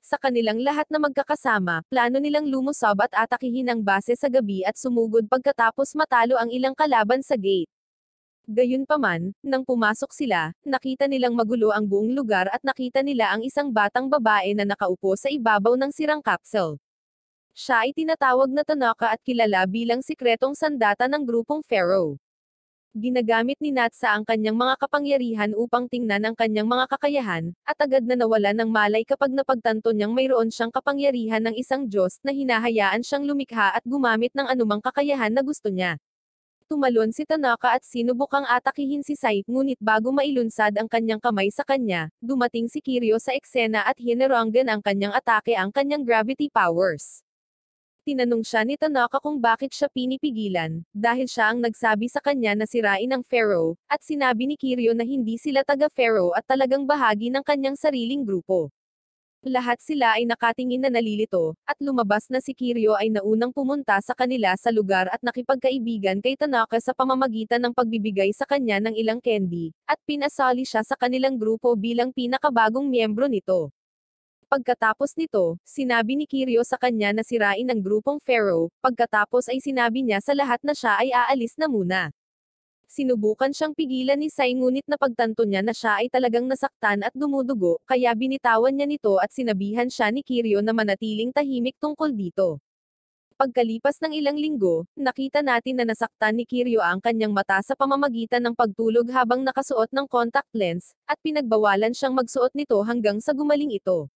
Sa kanilang lahat na magkakasama, plano nilang lumusob at atakihin ang base sa gabi at sumugod pagkatapos matalo ang ilang kalaban sa gate. Gayunpaman, nang pumasok sila, nakita nilang magulo ang buong lugar at nakita nila ang isang batang babae na nakaupo sa ibabaw ng sirang kapsel. Siya ay tinatawag na Tanaka at kilala bilang sikretong sandata ng grupong Pharaoh. Ginagamit ni Natsa ang kanyang mga kapangyarihan upang tingnan ang kanyang mga kakayahan, at agad na nawala ng malay kapag napagtanto niyang mayroon siyang kapangyarihan ng isang Diyos na hinahayaan siyang lumikha at gumamit ng anumang kakayahan na gusto niya. Tumalon si Tanaka at sinubukang atakihin si Sai, ngunit bago mailunsad ang kanyang kamay sa kanya, dumating si Kiryu sa eksena at hinerangan ang kanyang atake ang kanyang gravity powers. Tinanong siya ni Tanaka kung bakit siya pinipigilan, dahil siya ang nagsabi sa kanya na sirain ang Pharaoh, at sinabi ni Kiryu na hindi sila taga-Pharaoh at talagang bahagi ng kanyang sariling grupo. Lahat sila ay nakatingin na nalilito, at lumabas na si Kiryu ay naunang pumunta sa kanila sa lugar at nakipagkaibigan kay Tanaka sa pamamagitan ng pagbibigay sa kanya ng ilang candy, at pinasali siya sa kanilang grupo bilang pinakabagong miyembro nito. Pagkatapos nito, sinabi ni Kiryu sa kanya na sirain ang grupong Pharaoh, pagkatapos ay sinabi niya sa lahat na siya ay aalis na muna. Sinubukan siyang pigilan ni Sai ngunit napagtanto niya na siya ay talagang nasaktan at dumudugo, kaya binitawan niya nito at sinabihan siya ni Kiryu na manatiling tahimik tungkol dito. Pagkalipas ng ilang linggo, nakita natin na nasaktan ni Kiryu ang kanyang mata sa pamamagitan ng pagtulog habang nakasuot ng contact lens, at pinagbawalan siyang magsuot nito hanggang sa gumaling ito.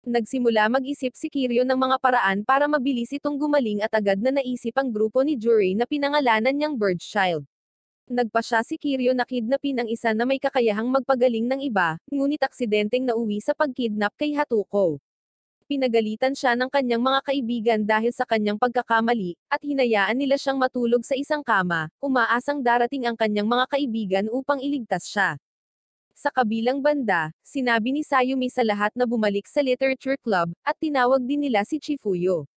Nagsimula mag-isip si Kiryu ng mga paraan para mabilis itong gumaling at agad na naisip ang grupo ni Jurei na pinangalanan niyang Birdchild. Nagpa siya si Kiryu na kidnapin ang isa na may kakayahang magpagaling ng iba, ngunit aksidenteng nauwi sa pagkidnap kay Hatuko. Pinagalitan siya ng kanyang mga kaibigan dahil sa kanyang pagkakamali, at hinayaan nila siyang matulog sa isang kama, umaasang darating ang kanyang mga kaibigan upang iligtas siya. Sa kabilang banda, sinabi ni Sayumi sa lahat na bumalik sa Literature Club, at tinawag din nila si Chifuyo.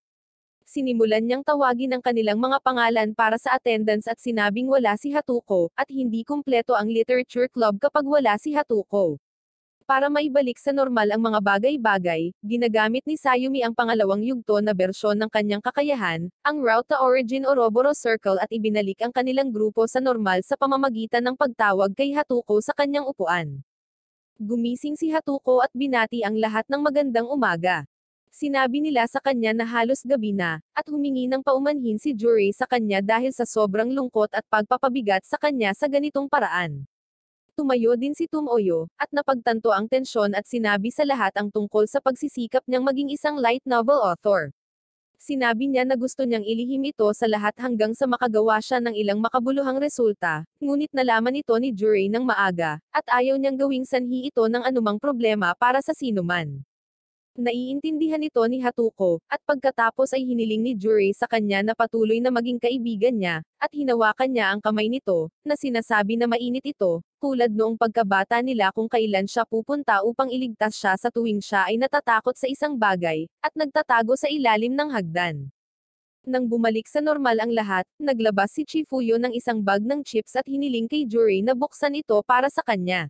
Sinimulan niyang tawagin ang kanilang mga pangalan para sa attendance at sinabing wala si Hatuko, at hindi kumpleto ang Literature Club kapag wala si Hatuko. Para maibalik sa normal ang mga bagay-bagay, ginagamit ni Sayumi ang pangalawang yugto na bersyon ng kanyang kakayahan, ang Route to Origin Ouroboros Circle at ibinalik ang kanilang grupo sa normal sa pamamagitan ng pagtawag kay Hatuko sa kanyang upuan. Gumising si Hatuko at binati ang lahat ng magandang umaga. Sinabi nila sa kanya na halos gabi na, at humingi ng paumanhin si Jurei sa kanya dahil sa sobrang lungkot at pagpapabigat sa kanya sa ganitong paraan. Tumayo din si Tumoyo, at napagtanto ang tensyon at sinabi sa lahat ang tungkol sa pagsisikap niyang maging isang light novel author. Sinabi niya na gusto niyang ilihim ito sa lahat hanggang sa makagawa siya ng ilang makabuluhang resulta, ngunit nalaman ito ni Jurei ng maaga, at ayaw niyang gawing sanhi ito ng anumang problema para sa sinuman. Naiintindihan ito ni Hatuko, at pagkatapos ay hiniling ni Jurei sa kanya na patuloy na maging kaibigan niya, at hinawakan niya ang kamay nito, na sinasabi na mainit ito, tulad noong pagkabata nila kung kailan siya pupunta upang iligtas siya sa tuwing siya ay natatakot sa isang bagay, at nagtatago sa ilalim ng hagdan. Nang bumalik sa normal ang lahat, naglabas si Chifuyo ng isang bag ng chips at hiniling kay Jurei na buksan ito para sa kanya.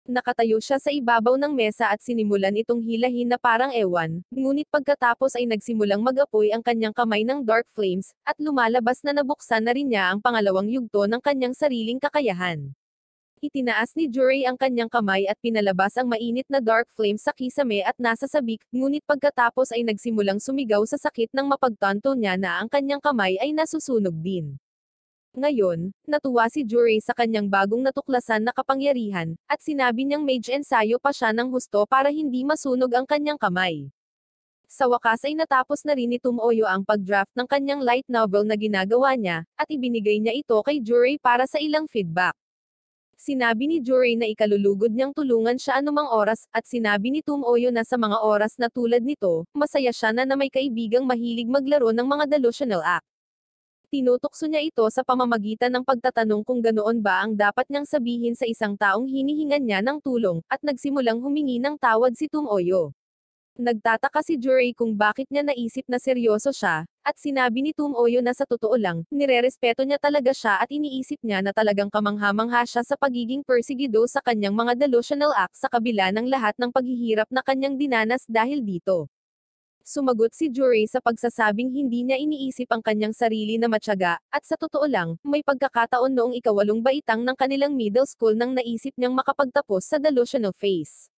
Nakatayo siya sa ibabaw ng mesa at sinimulan itong hilahin na parang ewan, ngunit pagkatapos ay nagsimulang mag-apoy ang kanyang kamay ng dark flames, at lumalabas na nabuksan na rin niya ang pangalawang yugto ng kanyang sariling kakayahan. Itinaas ni Jurei ang kanyang kamay at pinalabas ang mainit na dark flames sa kisame at nasa sabik, ngunit pagkatapos ay nagsimulang sumigaw sa sakit nang mapagtanto niya na ang kanyang kamay ay nasusunog din. Ngayon, natuwa si Jurei sa kanyang bagong natuklasan na kapangyarihan, at sinabi niyang mage ensayo pa siya ng husto para hindi masunog ang kanyang kamay. Sa wakas ay natapos na rin ni Tomoyo ang pag-draft ng kanyang light novel na ginagawa niya, at ibinigay niya ito kay Jurei para sa ilang feedback. Sinabi ni Jurei na ikalulugod niyang tulungan siya anumang oras, at sinabi ni Tomoyo na sa mga oras na tulad nito, masaya siya na may kaibigang mahilig maglaro ng mga delusional act. Tinutokso niya ito sa pamamagitan ng pagtatanong kung ganoon ba ang dapat niyang sabihin sa isang taong hinihingan niya ng tulong, at nagsimulang humingi ng tawad si Tomoyo. Nagtataka si Jurei kung bakit niya naisip na seryoso siya, at sinabi ni Tomoyo na sa totoo lang, nirerespeto niya talaga siya at iniisip niya na talagang kamangha-mangha siya sa pagiging perseguido sa kanyang mga delusional act sa kabila ng lahat ng paghihirap na kanyang dinanas dahil dito. Sumagot si Jurei sa pagsasabing hindi niya iniisip ang kanyang sarili na matyaga, at sa totoo lang, may pagkakataon noong ikawalong baitang ng kanilang middle school nang naisip niyang makapagtapos sa delusional phase.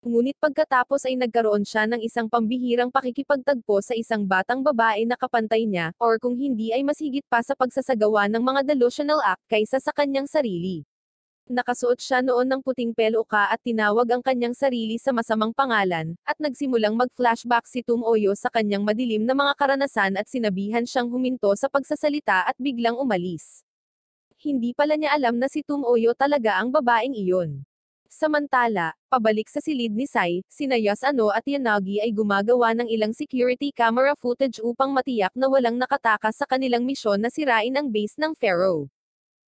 Ngunit pagkatapos ay nagkaroon siya ng isang pambihirang pakikipagtagpo sa isang batang babae na kapantay niya, or kung hindi ay mas higit pa sa pagsasagawa ng mga delusional act kaysa sa kanyang sarili. Nakasuot siya noon ng puting peluka at tinawag ang kanyang sarili sa masamang pangalan, at nagsimulang mag-flashback si Tomoyo sa kanyang madilim na mga karanasan at sinabihan siyang huminto sa pagsasalita at biglang umalis. Hindi pala niya alam na si Tomoyo talaga ang babaeng iyon. Samantala, pabalik sa silid ni Sai, sina Yasuno at Yanagi ay gumagawa ng ilang security camera footage upang matiyak na walang nakatakas sa kanilang misyon na sirain ang base ng Pharaoh.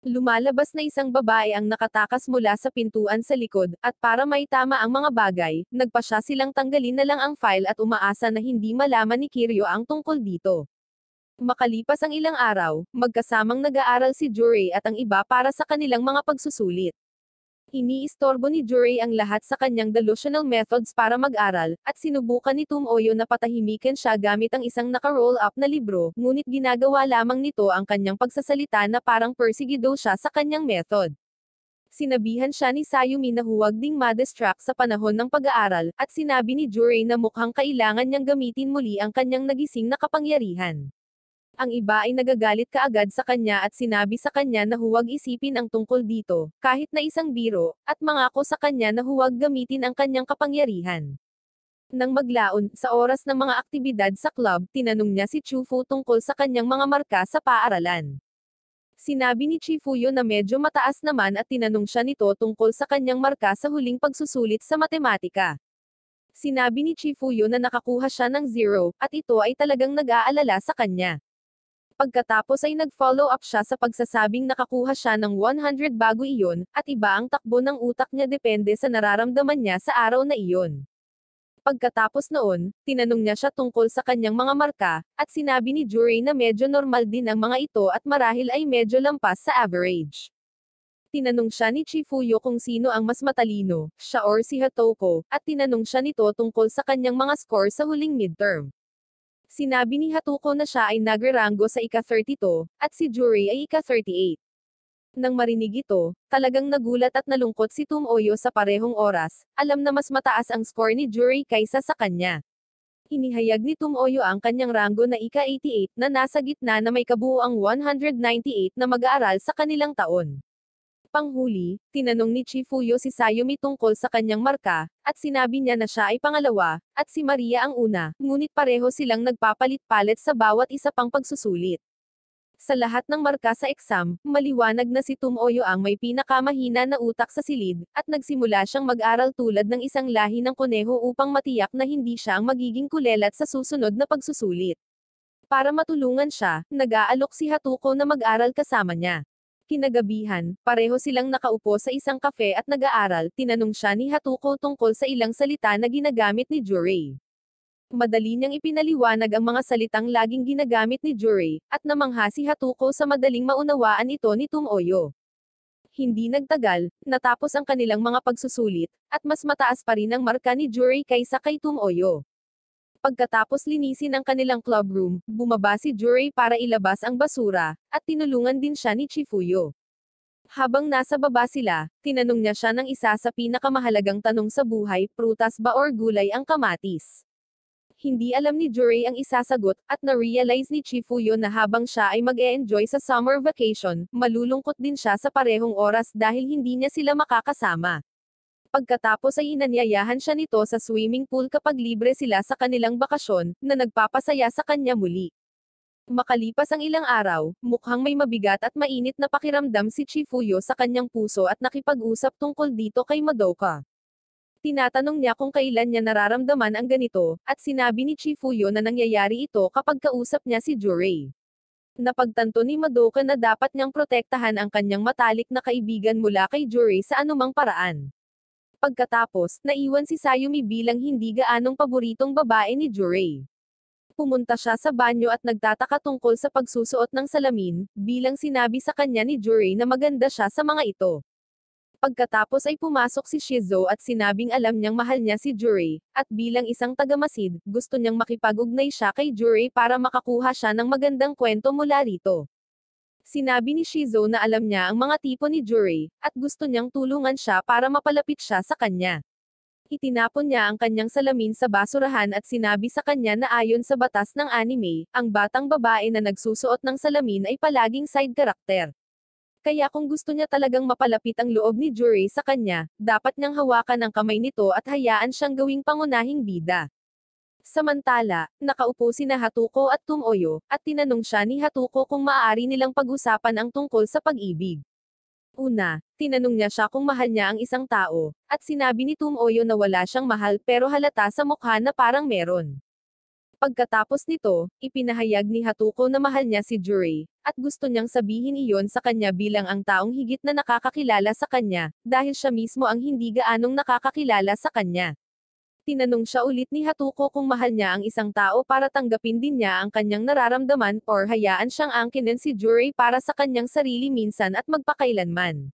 Lumalabas na isang babae ang nakatakas mula sa pintuan sa likod, at para maitama ang mga bagay, nagpasya silang tanggalin na lang ang file at umaasa na hindi malaman ni Kiryu ang tungkol dito. Makalipas ang ilang araw, magkasamang nag-aaral si Jurei at ang iba para sa kanilang mga pagsusulit. Iniistorbo ni Jurei ang lahat sa kanyang delusional methods para mag-aral, at sinubukan ni Tomoyo na patahimikin siya gamit ang isang naka-roll up na libro, ngunit ginagawa lamang nito ang kanyang pagsasalita na parang perseguido siya sa kanyang method. Sinabihan siya ni Sayumi na huwag ding ma-distract sa panahon ng pag-aaral, at sinabi ni Jurei na mukhang kailangan niyang gamitin muli ang kanyang nagising na kapangyarihan. Ang iba ay nagagalit kaagad sa kanya at sinabi sa kanya na huwag isipin ang tungkol dito, kahit na isang biro, at mangako sa kanya na huwag gamitin ang kanyang kapangyarihan. Nang maglaon, sa oras ng mga aktibidad sa club, tinanong niya si Chufu tungkol sa kanyang mga marka sa paaralan. Sinabi ni Chifuyo na medyo mataas naman at tinanong siya nito tungkol sa kanyang marka sa huling pagsusulit sa matematika. Sinabi ni Chifuyo na nakakuha siya ng 0, at ito ay talagang nag-aalala sa kanya. Pagkatapos ay nag-follow up siya sa pagsasabing nakakuha siya ng 100 bago iyon, at iba ang takbo ng utak niya depende sa nararamdaman niya sa araw na iyon. Pagkatapos noon, tinanong niya siya tungkol sa kanyang mga marka, at sinabi ni Jurei na medyo normal din ang mga ito at marahil ay medyo lampas sa average. Tinanong siya ni Chifuyo kung sino ang mas matalino, siya or si Hatoko, at tinanong siya nito tungkol sa kanyang mga score sa huling midterm. Sinabi ni Hatuko na siya ay nagre-rango sa ika-32, at si Jurei ay ika-38. Nang marinig ito, talagang nagulat at nalungkot si Tomoyo sa parehong oras, alam na mas mataas ang score ni Jurei kaysa sa kanya. Inihayag ni Tomoyo ang kanyang rango na ika-88 na nasa gitna na may kabuuang 198 na mag-aaral sa kanilang taon. Panghuli, tinanong ni Chifuyo si Sayumi tungkol sa kanyang marka, at sinabi niya na siya ay pangalawa, at si Maria ang una, ngunit pareho silang nagpapalit-palit sa bawat isa pang pagsusulit. Sa lahat ng marka sa exam, maliwanag na si Tumoyo ang may pinakamahina na utak sa silid, at nagsimula siyang mag-aral tulad ng isang lahi ng kuneho upang matiyak na hindi siya ang magiging kulelat sa susunod na pagsusulit. Para matulungan siya, nag-aalok si Hatuko na mag-aral kasama niya. Kinagabihan, pareho silang nakaupo sa isang kafe at nag-aaral, tinanong siya ni Hatuko tungkol sa ilang salita na ginagamit ni Jurei. Madali niyang ipinaliwanag ang mga salitang laging ginagamit ni Jurei, at namangha si Hatuko sa madaling maunawaan ito ni Tumoyo. Hindi nagtagal, natapos ang kanilang mga pagsusulit, at mas mataas pa rin ang marka ni Jurei kaysa kay Tumoyo. Pagkatapos linisin ang kanilang club room, bumaba si Jurei para ilabas ang basura, at tinulungan din siya ni Chifuyo. Habang nasa baba sila, tinanong niya siya ng isa sa pinakamahalagang tanong sa buhay, prutas ba or gulay ang kamatis? Hindi alam ni Jurei ang isasagot, at na-realize ni Chifuyo na habang siya ay mag-e-enjoy sa summer vacation, malulungkot din siya sa parehong oras dahil hindi niya sila makakasama. Pagkatapos ay inanyayahan siya nito sa swimming pool kapag libre sila sa kanilang bakasyon, na nagpapasaya sa kanya muli. Makalipas ang ilang araw, mukhang may mabigat at mainit na pakiramdam si Chifuyo sa kanyang puso at nakipag-usap tungkol dito kay Madoka. Tinatanong niya kung kailan niya nararamdaman ang ganito, at sinabi ni Chifuyo na nangyayari ito kapag kausap niya si Jurei. Napagtanto ni Madoka na dapat niyang protektahan ang kanyang matalik na kaibigan mula kay Jurei sa anumang paraan. Pagkatapos, naiwan si Sayumi bilang hindi gaanong paboritong babae ni Jurei. Pumunta siya sa banyo at nagtataka tungkol sa pagsusuot ng salamin, bilang sinabi sa kanya ni Jurei na maganda siya sa mga ito. Pagkatapos ay pumasok si Shizuo at sinabing alam niyang mahal niya si Jurei, at bilang isang tagamasid, gusto niyang makipag-ugnay siya kay Jurei para makakuha siya ng magandang kwento mula rito. Sinabi ni Shizuo na alam niya ang mga tipo ni Jurei, at gusto niyang tulungan siya para mapalapit siya sa kanya. Itinapon niya ang kanyang salamin sa basurahan at sinabi sa kanya na ayon sa batas ng anime, ang batang babae na nagsusuot ng salamin ay palaging side character. Kaya kung gusto niya talagang mapalapit ang loob ni Jurei sa kanya, dapat niyang hawakan ang kamay nito at hayaan siyang gawing pangunahing bida. Samantala, nakaupo sina Hatuko at Tumoyo, at tinanong siya ni Hatuko kung maaari nilang pag-usapan ang tungkol sa pag-ibig. Una, tinanong niya siya kung mahal niya ang isang tao, at sinabi ni Tumoyo na wala siyang mahal pero halata sa mukha na parang meron. Pagkatapos nito, ipinahayag ni Hatuko na mahal niya si Jurei, at gusto niyang sabihin iyon sa kanya bilang ang taong higit na nakakakilala sa kanya, dahil siya mismo ang hindi gaanong nakakakilala sa kanya. Tinanong siya ulit ni Hatuko kung mahal niya ang isang tao para tanggapin din niya ang kanyang nararamdaman, or hayaan siyang angkinin si Jurei para sa kanyang sarili minsan at magpakailanman.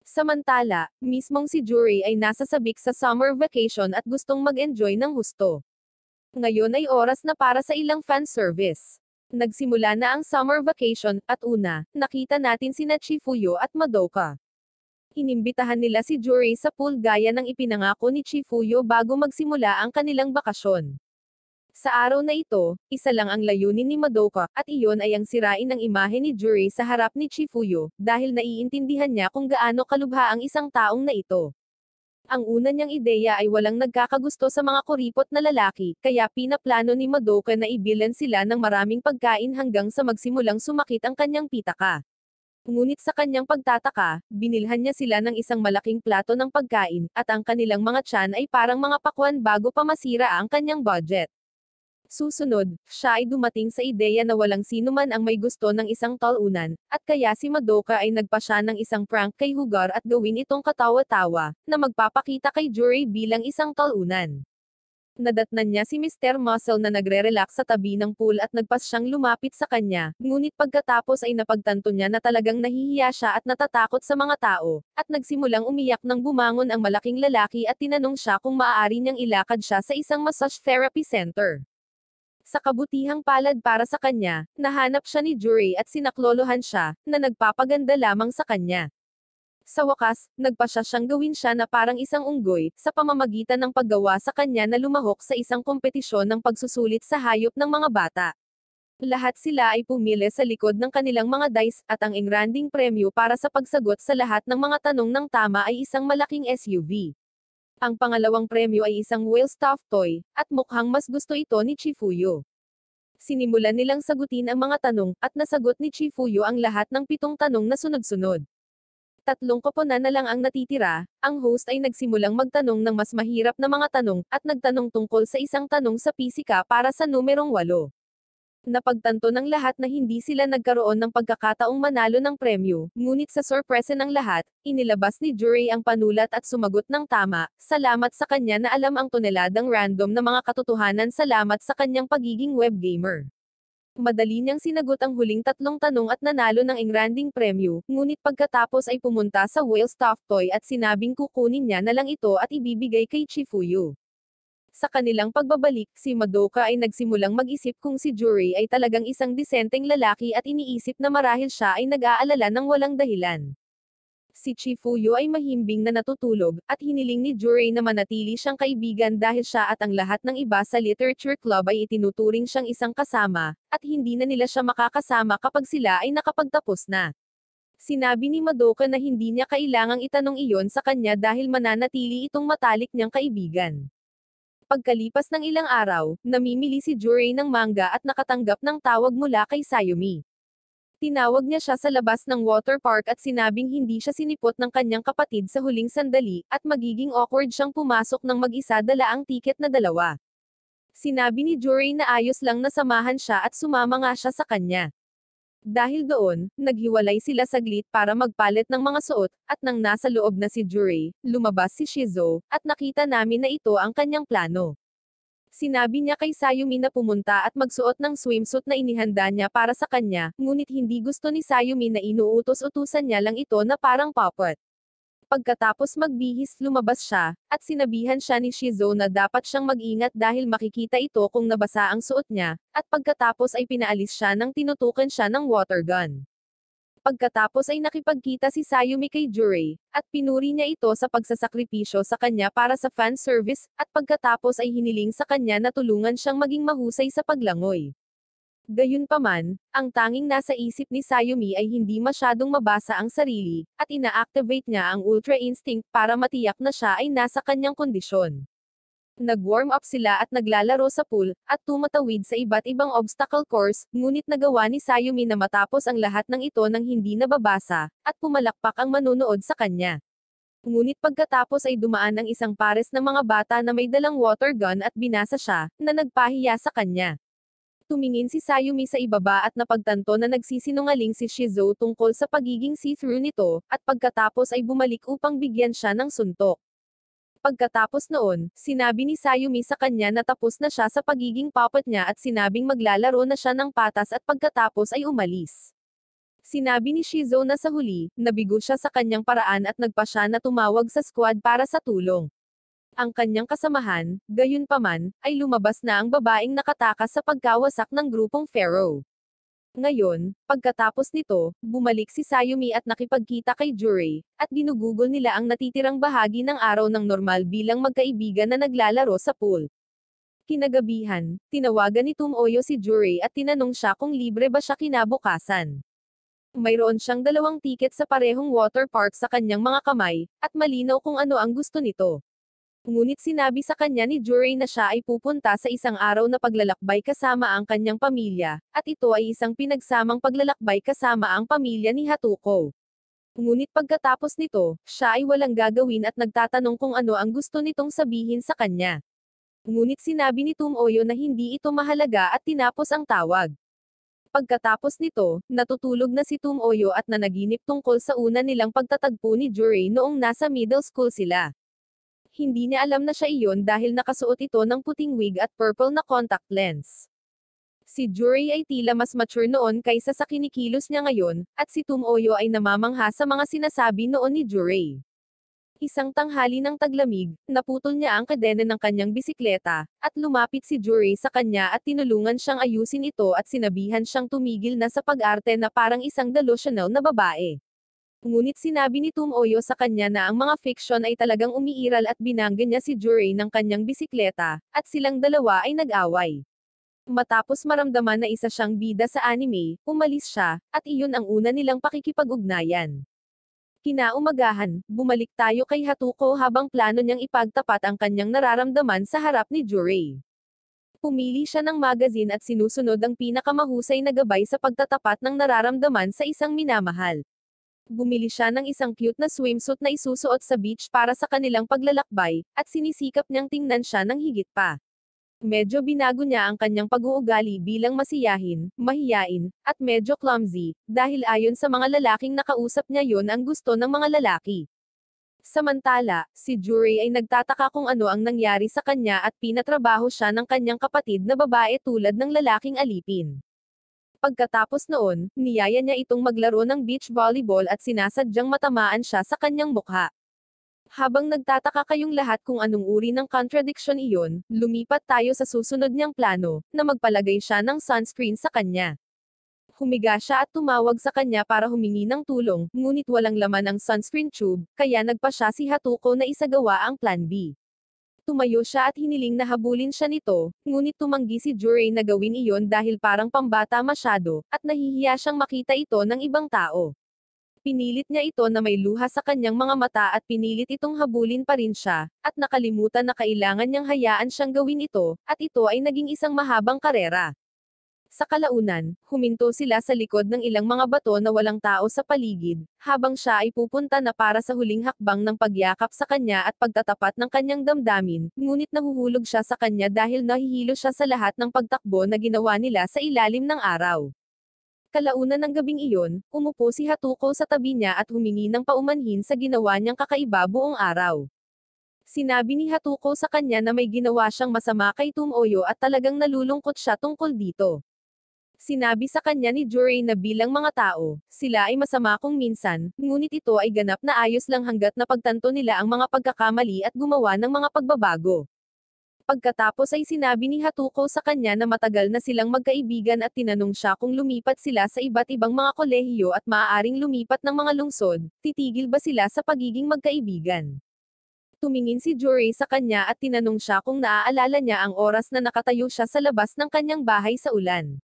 Samantala, mismong si Jurei ay nasa sabik sa summer vacation at gustong mag-enjoy ng husto. Ngayon ay oras na para sa ilang fan service. Nagsimula na ang summer vacation, at una, nakita natin sina Chifuyo at Madoka. Inimbitahan nila si Jurei sa pool gaya ng ipinangako ni Chifuyo bago magsimula ang kanilang bakasyon. Sa araw na ito, isa lang ang layunin ni Madoka, at iyon ay ang sirain ang imahe ni Jurei sa harap ni Chifuyo, dahil naiintindihan niya kung gaano kalubha ang isang taong na ito. Ang una niyang ideya ay walang nagkakagusto sa mga kuripot na lalaki, kaya pinaplano ni Madoka na ibilan sila ng maraming pagkain hanggang sa magsimulang sumakit ang kanyang pitaka. Ngunit sa kanyang pagtataka, binilhan niya sila ng isang malaking plato ng pagkain, at ang kanilang mga tiyan ay parang mga pakwan bago pa masira ang kanyang budget. Susunod, siya ay dumating sa ideya na walang sino man ang may gusto ng isang talunan, at kaya si Madoka ay nagpasya ng isang prank kay Hugar at gawin itong katawa-tawa, na magpapakita kay Jurei bilang isang talunan. Nadatnan niya si Mr. Muscle na nagre-relax sa tabi ng pool at nagpas siyang lumapit sa kanya, ngunit pagkatapos ay napagtanto niya na talagang nahihiya siya at natatakot sa mga tao, at nagsimulang umiyak nang bumangon ang malaking lalaki at tinanong siya kung maaari niyang ilakad siya sa isang massage therapy center. Sa kabutihang palad para sa kanya, nahanap siya ni Jurei at sinaklolohan siya, na nagpapaganda lamang sa kanya. Sa wakas, nagpasya siyang gawin siya na parang isang unggoy, sa pamamagitan ng paggawa sa kanya na lumahok sa isang kompetisyon ng pagsusulit sa hayop ng mga bata. Lahat sila ay pumili sa likod ng kanilang mga dice, at ang engranding premyo para sa pagsagot sa lahat ng mga tanong ng tama ay isang malaking SUV. Ang pangalawang premyo ay isang whale stuffed toy, at mukhang mas gusto ito ni Chifuyo. Sinimulan nilang sagutin ang mga tanong, at nasagot ni Chifuyo ang lahat ng 7 tanong na sunod-sunod. 3 koponan na lang ang natitira, ang host ay nagsimulang magtanong ng mas mahirap na mga tanong, at nagtanong tungkol sa isang tanong sa pisika para sa numerong 8. Napagtanto ng lahat na hindi sila nagkaroon ng pagkakataong manalo ng premyo, ngunit sa sorpresa ng lahat, inilabas ni Juray ang panulat at sumagot ng tama, salamat sa kanya na alam ang toneladang random na mga katotohanan salamat sa kanyang pagiging web gamer. Madali niyang sinagot ang huling 3 tanong at nanalo ng engranding premyo, ngunit pagkatapos ay pumunta sa whale stuffed toy at sinabing kukunin niya na lang ito at ibibigay kay Chifuyo. Sa kanilang pagbabalik, si Madoka ay nagsimulang mag-isip kung si Juray ay talagang isang disenteng lalaki at iniisip na marahil siya ay nag-aalala ng walang dahilan. Si Chifuyo ay mahimbing na natutulog, at hiniling ni Juray na manatili siyang kaibigan dahil siya at ang lahat ng iba sa literature club ay itinuturing siyang isang kasama, at hindi na nila siya makakasama kapag sila ay nakapagtapos na. Sinabi ni Madoka na hindi niya kailangang itanong iyon sa kanya dahil mananatili itong matalik niyang kaibigan. Pagkalipas ng ilang araw, namimili si Juray ng manga at nakatanggap ng tawag mula kay Sayumi. Tinawag niya siya sa labas ng water park at sinabing hindi siya sinipot ng kanyang kapatid sa huling sandali, at magiging awkward siyang pumasok ng mag-isa dala ang tiket na 2. Sinabi ni Juray na ayos lang na samahan siya at sumama nga siya sa kanya. Dahil doon, naghiwalay sila saglit para magpalit ng mga suot, at nang nasa loob na si Juray, lumabas si Shizo, at nakita namin na ito ang kanyang plano. Sinabi niya kay Sayumi na pumunta at magsuot ng swimsuit na inihanda niya para sa kanya, ngunit hindi gusto ni Sayumi na inuutos-utusan niya lang ito na parang puppet. Pagkatapos magbihis lumabas siya, at sinabihan siya ni Shizo na dapat siyang mag-ingat dahil makikita ito kung nabasa ang suot niya, at pagkatapos ay pinaalis siya nang tinutukan siya ng water gun. Pagkatapos ay nakipagkita si Sayumi kay Juray, at pinuri niya ito sa pagsasakripisyo sa kanya para sa fan service, at pagkatapos ay hiniling sa kanya na tulungan siyang maging mahusay sa paglangoy. Gayunpaman, ang tanging nasa isip ni Sayumi ay hindi masyadong mabasa ang sarili, at ina-activate niya ang Ultra Instinct para matiyak na siya ay nasa kanyang kondisyon. Nag-warm up sila at naglalaro sa pool, at tumatawid sa iba't ibang obstacle course, ngunit nagawa ni Sayumi na matapos ang lahat ng ito nang hindi nababasa, at pumalakpak ang manonood sa kanya. Ngunit pagkatapos ay dumaan ang isang pares ng mga bata na may dalang water gun at binasa siya, na nagpahiya sa kanya. Tumingin si Sayumi sa ibaba at napagtanto na nagsisinungaling si Shizo tungkol sa pagiging see-through nito, at pagkatapos ay bumalik upang bigyan siya ng suntok. Pagkatapos noon, sinabi ni Sayumi sa kanya na tapos na siya sa pagiging puppet niya at sinabing maglalaro na siya ng patas at pagkatapos ay umalis. Sinabi ni Shizo na sa huli, nabigo siya sa kanyang paraan at nagpa siya na tumawag sa squad para sa tulong. Ang kanyang kasamahan, gayunpaman, ay lumabas na ang babaeng nakatakas sa pagkawasak ng grupong Pharaoh. Ngayon, pagkatapos nito, bumalik si Sayumi at nakipagkita kay Juray, at ginugugol nila ang natitirang bahagi ng araw ng normal bilang magkaibigan na naglalaro sa pool. Kinagabihan, tinawagan ni Tumoyo si Juray at tinanong siya kung libre ba siya kinabukasan. Mayroon siyang 2 tiket sa parehong water park sa kanyang mga kamay, at malinaw kung ano ang gusto nito. Ngunit sinabi sa kanya ni Juray na siya ay pupunta sa isang araw na paglalakbay kasama ang kanyang pamilya, at ito ay isang pinagsamang paglalakbay kasama ang pamilya ni Hatuko. Ngunit pagkatapos nito, siya ay walang gagawin at nagtatanong kung ano ang gusto nitong sabihin sa kanya. Ngunit sinabi ni Tumoyo na hindi ito mahalaga at tinapos ang tawag. Pagkatapos nito, natutulog na si Tumoyo at nanaginip tungkol sa una nilang pagtatagpo ni Juray noong nasa middle school sila. Hindi niya alam na siya iyon dahil nakasuot ito ng puting wig at purple na contact lens. Si Juray ay tila mas mature noon kaysa sa kinikilos niya ngayon, at si Tumoyo ay namamangha sa mga sinasabi noon ni Juray. Isang tanghali ng taglamig, naputol niya ang kadena ng kanyang bisikleta, at lumapit si Juray sa kanya at tinulungan siyang ayusin ito at sinabihan siyang tumigil na sa pag-arte na parang isang delusional na babae. Ngunit sinabi ni Tumoyo sa kanya na ang mga fiction ay talagang umiiral at binangga niya si Juray ng kanyang bisikleta, at silang dalawa ay nag-away. Matapos maramdaman na isa siyang bida sa anime, umalis siya, at iyon ang una nilang pakikipag-ugnayan. Kinaumagahan, bumalik tayo kay Hatuko habang plano niyang ipagtapat ang kanyang nararamdaman sa harap ni Juray. Pumili siya ng magazine at sinusunod ang pinakamahusay na gabay sa pagtatapat ng nararamdaman sa isang minamahal. Bumili siya ng isang cute na swimsuit na isusuot sa beach para sa kanilang paglalakbay, at sinisikap niyang tingnan siya ng higit pa. Medyo binago niya ang kanyang pag-uugali bilang masiyahin, mahiyain, at medyo clumsy, dahil ayon sa mga lalaking nakausap niya yon ang gusto ng mga lalaki. Samantala, si Jury ay nagtataka kung ano ang nangyari sa kanya at pinatrabaho siya ng kanyang kapatid na babae tulad ng lalaking alipin. Pagkatapos noon, niyaya niya itong maglaro ng beach volleyball at sinasadyang matamaan siya sa kanyang mukha. Habang nagtataka kayong lahat kung anong uri ng contradiction iyon, lumipat tayo sa susunod niyang plano, na magpalagay siya ng sunscreen sa kanya. Humiga siya at tumawag sa kanya para humingi ng tulong, ngunit walang laman ang sunscreen tube, kaya nagpa siya si Hatuko na isagawa ang plan B. Tumayo siya at hiniling na habulin siya nito, ngunit tumanggi si Juray na gawin iyon dahil parang pambata masyado, at nahihiya siyang makita ito ng ibang tao. Pinilit niya ito na may luha sa kanyang mga mata at pinilit itong habulin pa rin siya, at nakalimutan na kailangan niyang hayaan siyang gawin ito, at ito ay naging isang mahabang karera. Sa kalaunan, huminto sila sa likod ng ilang mga bato na walang tao sa paligid, habang siya ay pupunta na para sa huling hakbang ng pagyakap sa kanya at pagtatapat ng kanyang damdamin, ngunit nahuhulog siya sa kanya dahil nahihilo siya sa lahat ng pagtakbo na ginawa nila sa ilalim ng araw. Kalaunan ng gabing iyon, umupo si Hatuko sa tabi niya at humingi ng paumanhin sa ginawa niyang kakaiba buong araw. Sinabi ni Hatuko sa kanya na may ginawa siyang masama kay Tumoyo at talagang nalulungkot siya tungkol dito. Sinabi sa kanya ni Juray na bilang mga tao, sila ay masama kung minsan, ngunit ito ay ganap na ayos lang hanggat napagtanto nila ang mga pagkakamali at gumawa ng mga pagbabago. Pagkatapos ay sinabi ni Hatuko sa kanya na matagal na silang magkaibigan at tinanong siya kung lumipat sila sa iba't ibang mga kolehiyo at maaaring lumipat ng mga lungsod, titigil ba sila sa pagiging magkaibigan. Tumingin si Juray sa kanya at tinanong siya kung naaalala niya ang oras na nakatayo siya sa labas ng kanyang bahay sa ulan.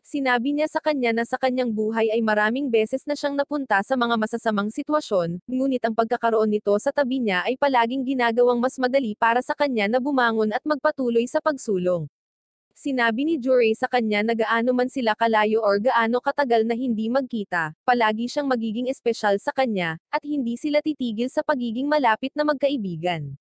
Sinabi niya sa kanya na sa kanyang buhay ay maraming beses na siyang napunta sa mga masasamang sitwasyon, ngunit ang pagkakaroon nito sa tabi niya ay palaging ginagawang mas madali para sa kanya na bumangon at magpatuloy sa pagsulong. Sinabi ni Juray sa kanya na gaano man sila kalayo or gaano katagal na hindi magkita, palagi siyang magiging espesyal sa kanya, at hindi sila titigil sa pagiging malapit na magkaibigan.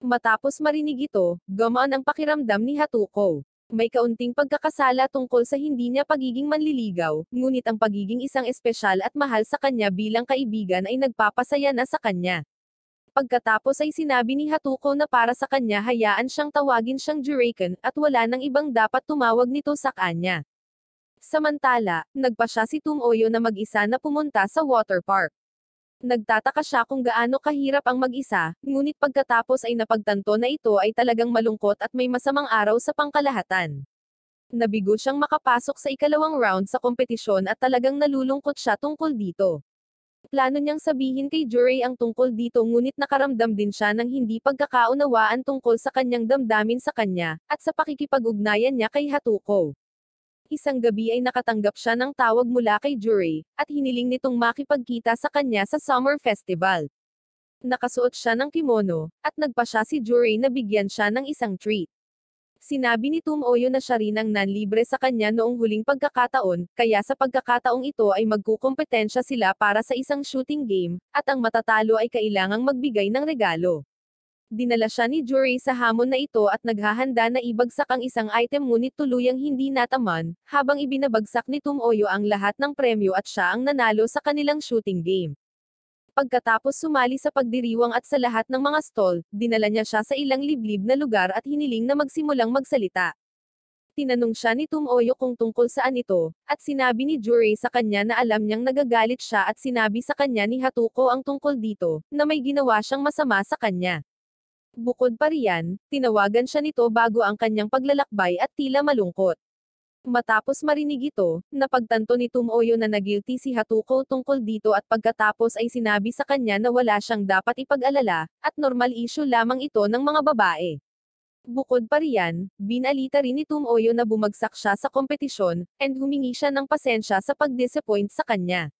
Matapos marinig ito, gumaan ang pakiramdam ni Hatuko. May kaunting pagkakasala tungkol sa hindi niya pagiging manliligaw, ngunit ang pagiging isang espesyal at mahal sa kanya bilang kaibigan ay nagpapasaya na sa kanya. Pagkatapos ay sinabi ni Hatuko na para sa kanya hayaan siyang tawagin siyang Juraikan at wala nang ibang dapat tumawag nito sa kanya. Samantala, nagpa siya si Tumoyo na mag-isa na pumunta sa water park. Nagtataka siya kung gaano kahirap ang mag-isa, ngunit pagkatapos ay napagtanto na ito ay talagang malungkot at may masamang araw sa pangkalahatan. Nabigo siyang makapasok sa ikalawang round sa kompetisyon at talagang nalulungkot siya tungkol dito. Plano niyang sabihin kay Juray ang tungkol dito ngunit nakaramdam din siya ng hindi pagkakaunawaan tungkol sa kanyang damdamin sa kanya, at sa pakikipag-ugnayan niya kay Hatuko. Isang gabi ay nakatanggap siya ng tawag mula kay Juray, at hiniling nitong makipagkita sa kanya sa summer festival. Nakasuot siya ng kimono, at nagpa siya si Juray na bigyan siya ng isang treat. Sinabi ni Tumoyo na siya rin ang nanlibre sa kanya noong huling pagkakataon, kaya sa pagkakataong ito ay magkukumpetensya sila para sa isang shooting game, at ang matatalo ay kailangang magbigay ng regalo. Dinala siya ni Juray sa hamon na ito at naghahanda na ibagsak ang isang item ngunit tuluyang hindi nataman, habang ibinabagsak ni Tumoyo ang lahat ng premyo at siya ang nanalo sa kanilang shooting game. Pagkatapos sumali sa pagdiriwang at sa lahat ng mga stall, dinala niya siya sa ilang liblib na lugar at hiniling na magsimulang magsalita. Tinanong siya ni Tumoyo kung tungkol saan ito, at sinabi ni Juray sa kanya na alam niyang nagagalit siya at sinabi sa kanya ni Hatuko ang tungkol dito, na may ginawa siyang masama sa kanya. Bukod pa riyan, tinawagan siya nito bago ang kanyang paglalakbay at tila malungkot. Matapos marinig ito, napagtanto ni Tumoyo na nagilty si Hatuko tungkol dito at pagkatapos ay sinabi sa kanya na wala siyang dapat ipag-alala, at normal issue lamang ito ng mga babae. Bukod pa riyan, binalita rin ni Tumoyo na bumagsak siya sa kompetisyon, and humingi siya ng pasensya sa pag-disappoint sa kanya.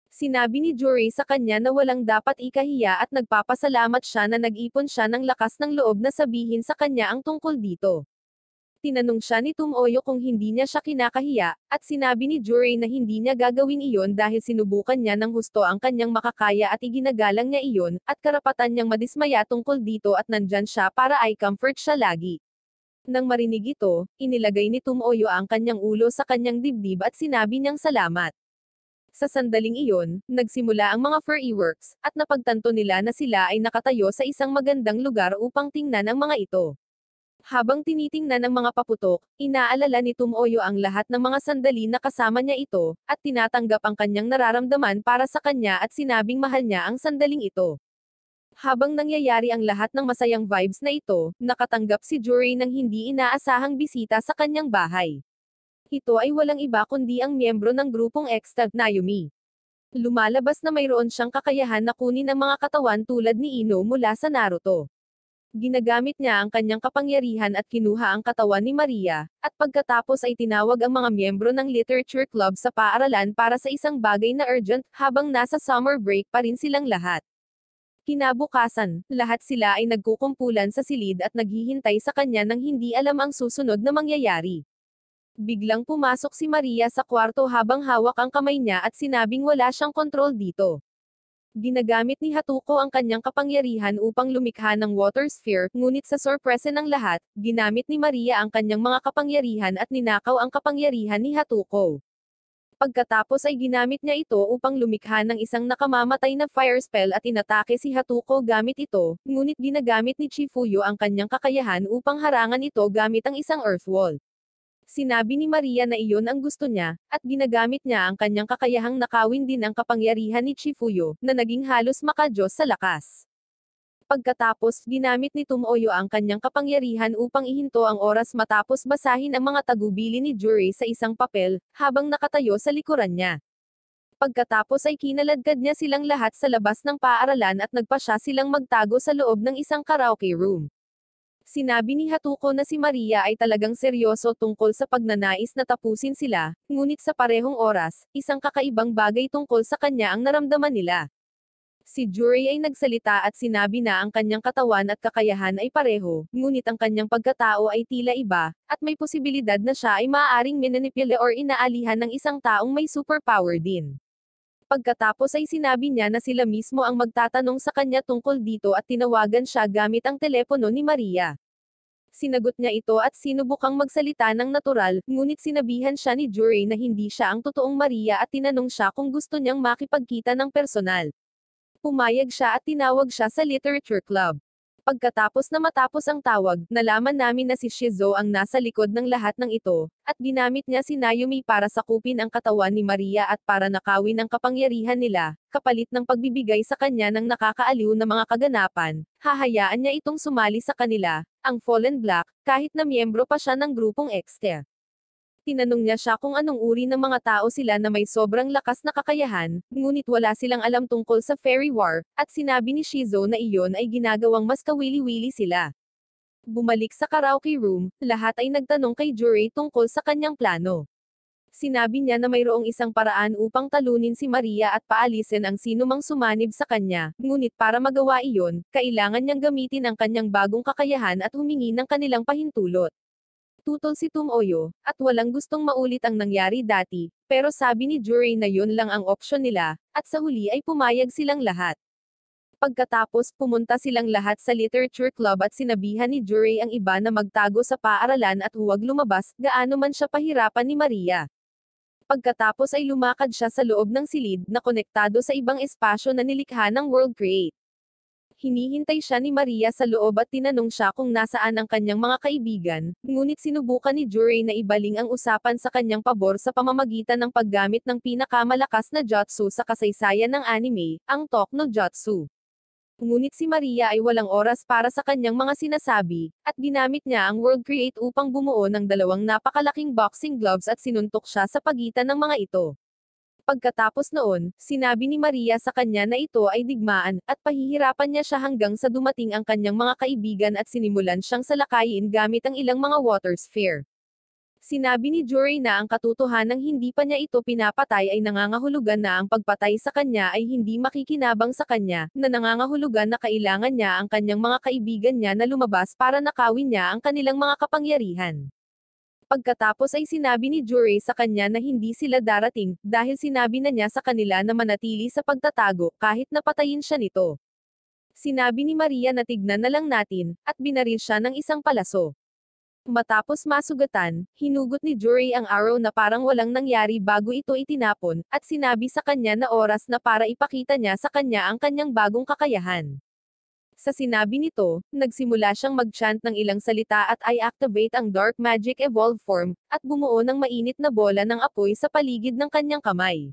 Sinabi ni Juray sa kanya na walang dapat ikahiya at nagpapasalamat siya na nag-ipon siya ng lakas ng loob na sabihin sa kanya ang tungkol dito. Tinanong siya ni Tumoyo kung hindi niya siya kinakahiya, at sinabi ni Jurei na hindi niya gagawin iyon dahil sinubukan niya ng husto ang kanyang makakaya at iginagalang niya iyon, at karapatan niyang madismaya tungkol dito at nandyan siya para i-comfort siya lagi. Nang marinig ito, inilagay ni Tumoyo ang kanyang ulo sa kanyang dibdib at sinabi niyang salamat. Sa sandaling iyon, nagsimula ang mga furry works, at napagtanto nila na sila ay nakatayo sa isang magandang lugar upang tingnan ang mga ito. Habang tinitingnan ng mga paputok, inaalala ni Tumoyo ang lahat ng mga sandali na kasama niya ito, at tinatanggap ang kanyang nararamdaman para sa kanya at sinabing mahal niya ang sandaling ito. Habang nangyayari ang lahat ng masayang vibes na ito, nakatanggap si Jurei ng hindi inaasahang bisita sa kanyang bahay. Ito ay walang iba kundi ang miyembro ng grupong Exta, Naomi. Lumalabas na mayroon siyang kakayahan na kunin ang mga katawan tulad ni Ino mula sa Naruto. Ginagamit niya ang kanyang kapangyarihan at kinuha ang katawan ni Maria, at pagkatapos ay tinawag ang mga miyembro ng literature club sa paaralan para sa isang bagay na urgent, habang nasa summer break pa rin silang lahat. Kinabukasan, lahat sila ay nagkukumpulan sa silid at naghihintay sa kanya nang hindi alam ang susunod na mangyayari. Biglang pumasok si Maria sa kwarto habang hawak ang kamay niya at sinabing wala siyang kontrol dito. Ginagamit ni Hatuko ang kanyang kapangyarihan upang lumikha ng water sphere, ngunit sa sorpresa ng lahat, ginamit ni Maria ang kanyang mga kapangyarihan at ninakaw ang kapangyarihan ni Hatuko. Pagkatapos ay ginamit niya ito upang lumikha ng isang nakamamatay na fire spell at inatake si Hatuko gamit ito, ngunit ginagamit ni Chifuyo ang kanyang kakayahan upang harangan ito gamit ang isang earth wall. Sinabi ni Maria na iyon ang gusto niya, at ginagamit niya ang kanyang kakayahang nakawin din ang kapangyarihan ni Chifuyo, na naging halos makadiyos sa lakas. Pagkatapos, ginamit ni Tumoyo ang kanyang kapangyarihan upang ihinto ang oras matapos basahin ang mga tagubili ni Jurei sa isang papel, habang nakatayo sa likuran niya. Pagkatapos ay kinaladkad niya silang lahat sa labas ng paaralan at nagpasya silang magtago sa loob ng isang karaoke room. Sinabi ni Hatuko na si Maria ay talagang seryoso tungkol sa pagnanais na tapusin sila, ngunit sa parehong oras, isang kakaibang bagay tungkol sa kanya ang naramdaman nila. Si Jurei ay nagsalita at sinabi na ang kanyang katawan at kakayahan ay pareho, ngunit ang kanyang pagkatao ay tila iba, at may posibilidad na siya ay maaaring minanipule or inaalihan ng isang taong may superpower din. Pagkatapos ay sinabi niya na sila mismo ang magtatanong sa kanya tungkol dito at tinawagan siya gamit ang telepono ni Maria. Sinagot niya ito at sinubukang magsalita ng natural, ngunit sinabihan siya ni Jurei na hindi siya ang totoong Maria at tinanong siya kung gusto niyang makipagkita ng personal. Pumayag siya at tinawag siya sa literature club. Pagkatapos na matapos ang tawag, nalaman namin na si Shizuo ang nasa likod ng lahat ng ito, at ginamit niya si Naomi para sakupin ang katawan ni Maria at para nakawin ang kapangyarihan nila, kapalit ng pagbibigay sa kanya ng nakakaaliw na mga kaganapan, hahayaan niya itong sumali sa kanila, ang Fallen Black, kahit na miyembro pa siya ng grupong Exte. Tinanong niya siya kung anong uri ng mga tao sila na may sobrang lakas na kakayahan, ngunit wala silang alam tungkol sa Fairy War, at sinabi ni Shizuo na iyon ay ginagawang mas kawili-wili sila. Bumalik sa karaoke room, lahat ay nagtanong kay Jurei tungkol sa kanyang plano. Sinabi niya na mayroong isang paraan upang talunin si Maria at paalisin ang sinumang sumanib sa kanya, ngunit para magawa iyon, kailangan niyang gamitin ang kanyang bagong kakayahan at humingi ng kanilang pahintulot. Tutol si Tumoyo, at walang gustong maulit ang nangyari dati, pero sabi ni Jurei na yun lang ang opsyon nila, at sa huli ay pumayag silang lahat. Pagkatapos, pumunta silang lahat sa literature club at sinabihan ni Jurei ang iba na magtago sa paaralan at huwag lumabas, gaano man siya pahirapan ni Maria. Pagkatapos ay lumakad siya sa loob ng silid na konektado sa ibang espasyo na nilikha ng World Create. Hinihintay siya ni Maria sa loob at tinanong siya kung nasaan ang kanyang mga kaibigan, ngunit sinubukan ni Jurei na ibaling ang usapan sa kanyang pabor sa pamamagitan ng paggamit ng pinakamalakas na jutsu sa kasaysayan ng anime, ang Talk no Jutsu. Ngunit si Maria ay walang oras para sa kanyang mga sinasabi, at ginamit niya ang World Create upang bumuo ng dalawang napakalaking boxing gloves at sinuntok siya sa pagitan ng mga ito. Pagkatapos noon, sinabi ni Maria sa kanya na ito ay digmaan, at pahihirapan niya siya hanggang sa dumating ang kanyang mga kaibigan at sinimulan siyang salakayin gamit ang ilang mga water sphere. Sinabi ni Jurei na ang katotohanang hindi pa niya ito pinapatay ay nangangahulugan na ang pagpatay sa kanya ay hindi makikinabang sa kanya, na nangangahulugan na kailangan niya ang kanyang mga kaibigan niya na lumabas para nakawin niya ang kanilang mga kapangyarihan. Pagkatapos ay sinabi ni Jure sa kanya na hindi sila darating, dahil sinabi na niya sa kanila na manatili sa pagtatago, kahit napatayin siya nito. Sinabi ni Maria na tignan na lang natin, at binaril siya ng isang palaso. Matapos masugatan, hinugot ni Jure ang arrow na parang walang nangyari bago ito itinapon, at sinabi sa kanya na oras na para ipakita niya sa kanya ang kanyang bagong kakayahan. Sa sinabi nito, nagsimula siyang mag-chant ng ilang salita at i-activate ang Dark Magic Evolve form, at bumuo ng mainit na bola ng apoy sa paligid ng kanyang kamay.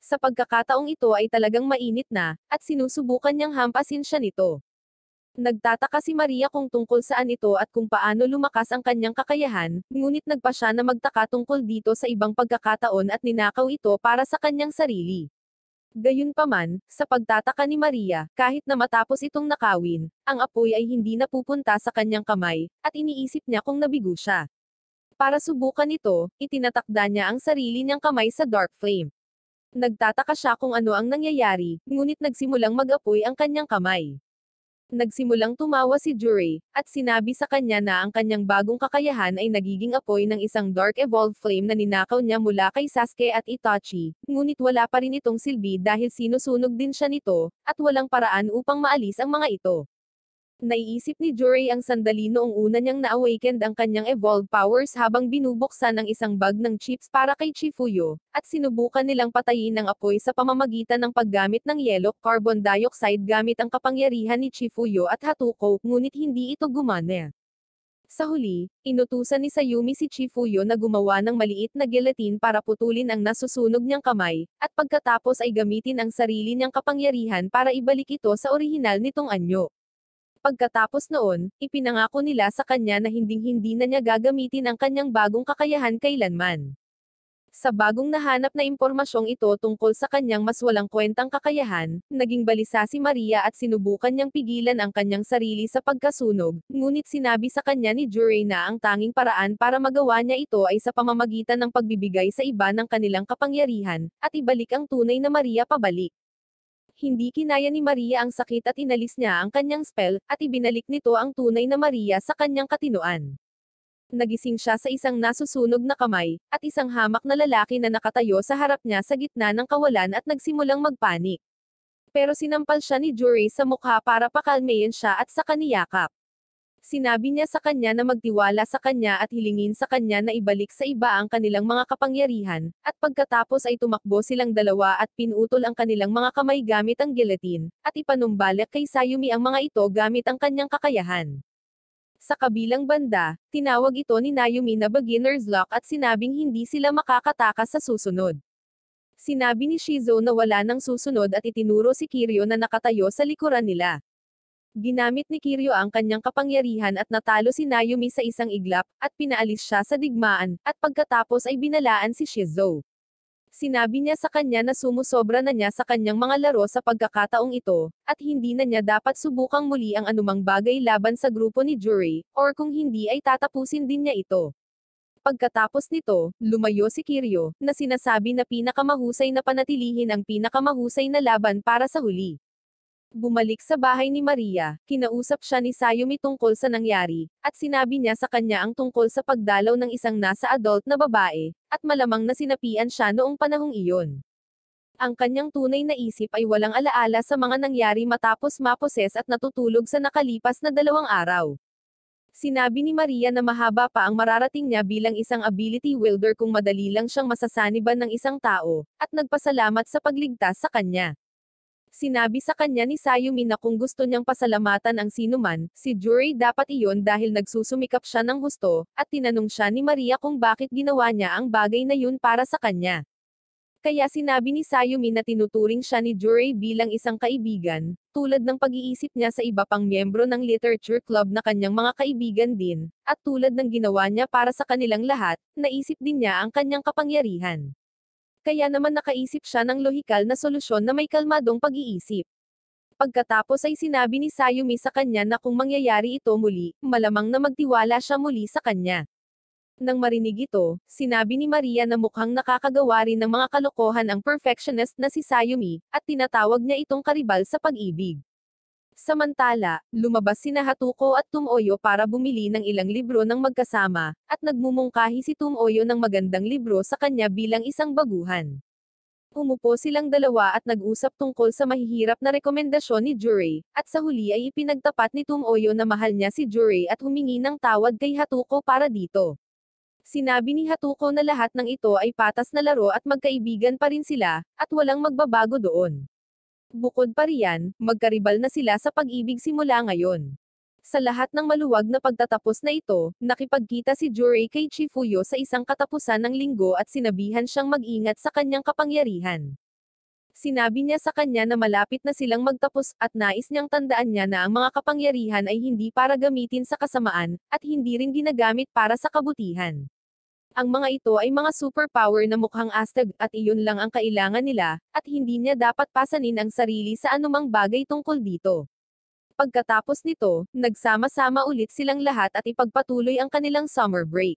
Sa pagkakataong ito ay talagang mainit na, at sinusubukan niyang hampasin siya nito. Nagtataka si Maria kung tungkol saan ito at kung paano lumakas ang kanyang kakayahan, ngunit nagpa siya na magtaka tungkol dito sa ibang pagkakataon at ninakaw ito para sa kanyang sarili. Gayunpaman, sa pagtataka ni Maria, kahit na matapos itong nakawin, ang apoy ay hindi napupunta sa kanyang kamay, at iniisip niya kung nabigo siya. Para subukan ito, itinatakda niya ang sarili niyang kamay sa dark flame. Nagtataka siya kung ano ang nangyayari, ngunit nagsimulang mag-apoy ang kanyang kamay. Nagsimulang tumawa si Jure, at sinabi sa kanya na ang kanyang bagong kakayahan ay nagiging apoy ng isang Dark Evolved Flame na ninakaw niya mula kay Sasuke at Itachi, ngunit wala pa rin itong silbi dahil sinusunog din siya nito, at walang paraan upang maalis ang mga ito. Naiisip ni Jure ang sandali noong una niyang na-awakened ang kanyang evolved powers habang binubuksan ng isang bag ng chips para kay Chifuyo, at sinubukan nilang patayin ng apoy sa pamamagitan ng paggamit ng yellow carbon dioxide gamit ang kapangyarihan ni Chifuyo at Hatuko, ngunit hindi ito gumana. Sa huli, inutusan ni Sayumi si Chifuyo na gumawa ng maliit na gelatin para putulin ang nasusunog niyang kamay, at pagkatapos ay gamitin ang sarili niyang kapangyarihan para ibalik ito sa orihinal nitong anyo. Pagkatapos noon, ipinangako nila sa kanya na hinding-hindi na niya gagamitin ang kanyang bagong kakayahan kailanman. Sa bagong nahanap na impormasyong ito tungkol sa kanyang mas walang kwentang kakayahan, naging balisa si Maria at sinubukan niyang pigilan ang kanyang sarili sa pagkasunog, ngunit sinabi sa kanya ni Jure na ang tanging paraan para magawa niya ito ay sa pamamagitan ng pagbibigay sa iba ng kanilang kapangyarihan, at ibalik ang tunay na Maria pabalik. Hindi kinaya ni Maria ang sakit at inalis niya ang kanyang spell, at ibinalik nito ang tunay na Maria sa kanyang katinoan. Nagising siya sa isang nasusunog na kamay, at isang hamak na lalaki na nakatayo sa harap niya sa gitna ng kawalan at nagsimulang magpanik. Pero sinampal siya ni Jure sa mukha para pakalmayin siya at sa kaniyakap. Sinabi niya sa kanya na magtiwala sa kanya at hilingin sa kanya na ibalik sa iba ang kanilang mga kapangyarihan, at pagkatapos ay tumakbo silang dalawa at pinutol ang kanilang mga kamay gamit ang gelatin, at ipanumbalik kay Sayumi ang mga ito gamit ang kanyang kakayahan. Sa kabilang banda, tinawag ito ni Nayumi na beginner's luck at sinabing hindi sila makakatakas sa susunod. Sinabi ni Shizo na wala nang susunod at itinuro si Kiryu na nakatayo sa likuran nila. Ginamit ni Kiryu ang kanyang kapangyarihan at natalo si Nayumi sa isang iglap, at pinaalis siya sa digmaan, at pagkatapos ay binalaan si Shizo. Sinabi niya sa kanya na sumusobra na niya sa kanyang mga laro sa pagkakataong ito, at hindi na niya dapat subukang muli ang anumang bagay laban sa grupo ni Jure, or kung hindi ay tatapusin din niya ito. Pagkatapos nito, lumayo si Kiryu, na sinasabi na pinakamahusay na panatilihin ang pinakamahusay na laban para sa huli. Bumalik sa bahay ni Maria, kinausap siya ni Sayumi tungkol sa nangyari, at sinabi niya sa kanya ang tungkol sa pagdalaw ng isang nasa adult na babae, at malamang na sinapian siya noong panahong iyon. Ang kanyang tunay na isip ay walang alaala sa mga nangyari matapos maposes at natutulog sa nakalipas na 2 araw. Sinabi ni Maria na mahaba pa ang mararating niya bilang isang ability wielder kung madali lang siyang masasaniban ng isang tao, at nagpasalamat sa pagligtas sa kanya. Sinabi sa kanya ni Sayumi na kung gusto niyang pasalamatan ang sinuman, si Jure dapat iyon dahil nagsusumikap siya ng husto, at tinanong siya ni Maria kung bakit ginawa niya ang bagay na yun para sa kanya. Kaya sinabi ni Sayumi na tinuturing siya ni Jure bilang isang kaibigan, tulad ng pag-iisip niya sa iba pang miyembro ng literature club na kanyang mga kaibigan din, at tulad ng ginawa niya para sa kanilang lahat, naisip din niya ang kanyang kapangyarihan. Kaya naman nakaisip siya ng lohikal na solusyon na may kalmadong pag-iisip. Pagkatapos ay sinabi ni Sayumi sa kanya na kung mangyayari ito muli, malamang na magtiwala siya muli sa kanya. Nang marinig ito, sinabi ni Maria na mukhang nakakagawa rin ng mga kalokohan ang perfectionist na si Sayumi, at tinatawag niya itong karibal sa pag-ibig. Samantala, lumabas sina Hatuko at Tumoyo para bumili ng ilang libro ng magkasama, at nagmumungkahi si Tumoyo ng magandang libro sa kanya bilang isang baguhan. Umupo silang dalawa at nag-usap tungkol sa mahihirap na rekomendasyon ni Jurei, at sa huli ay ipinagtapat ni Tumoyo na mahal niya si Jurei at humingi ng tawad kay Hatuko para dito. Sinabi ni Hatuko na lahat ng ito ay patas na laro at magkaibigan pa rin sila, at walang magbabago doon. Bukod pa riyan, magkaribal na sila sa pag-ibig simula ngayon. Sa lahat ng maluwag na pagtatapos na ito, nakipagkita si Jurei kay Chifuyo sa isang katapusan ng linggo at sinabihan siyang mag-ingat sa kanyang kapangyarihan. Sinabi niya sa kanya na malapit na silang magtapos at nais niyang tandaan niya na ang mga kapangyarihan ay hindi para gamitin sa kasamaan, at hindi rin ginagamit para sa kabutihan. Ang mga ito ay mga superpower na mukhang astig, at iyon lang ang kailangan nila, at hindi niya dapat pasanin ang sarili sa anumang bagay tungkol dito. Pagkatapos nito, nagsama-sama ulit silang lahat at ipagpatuloy ang kanilang summer break.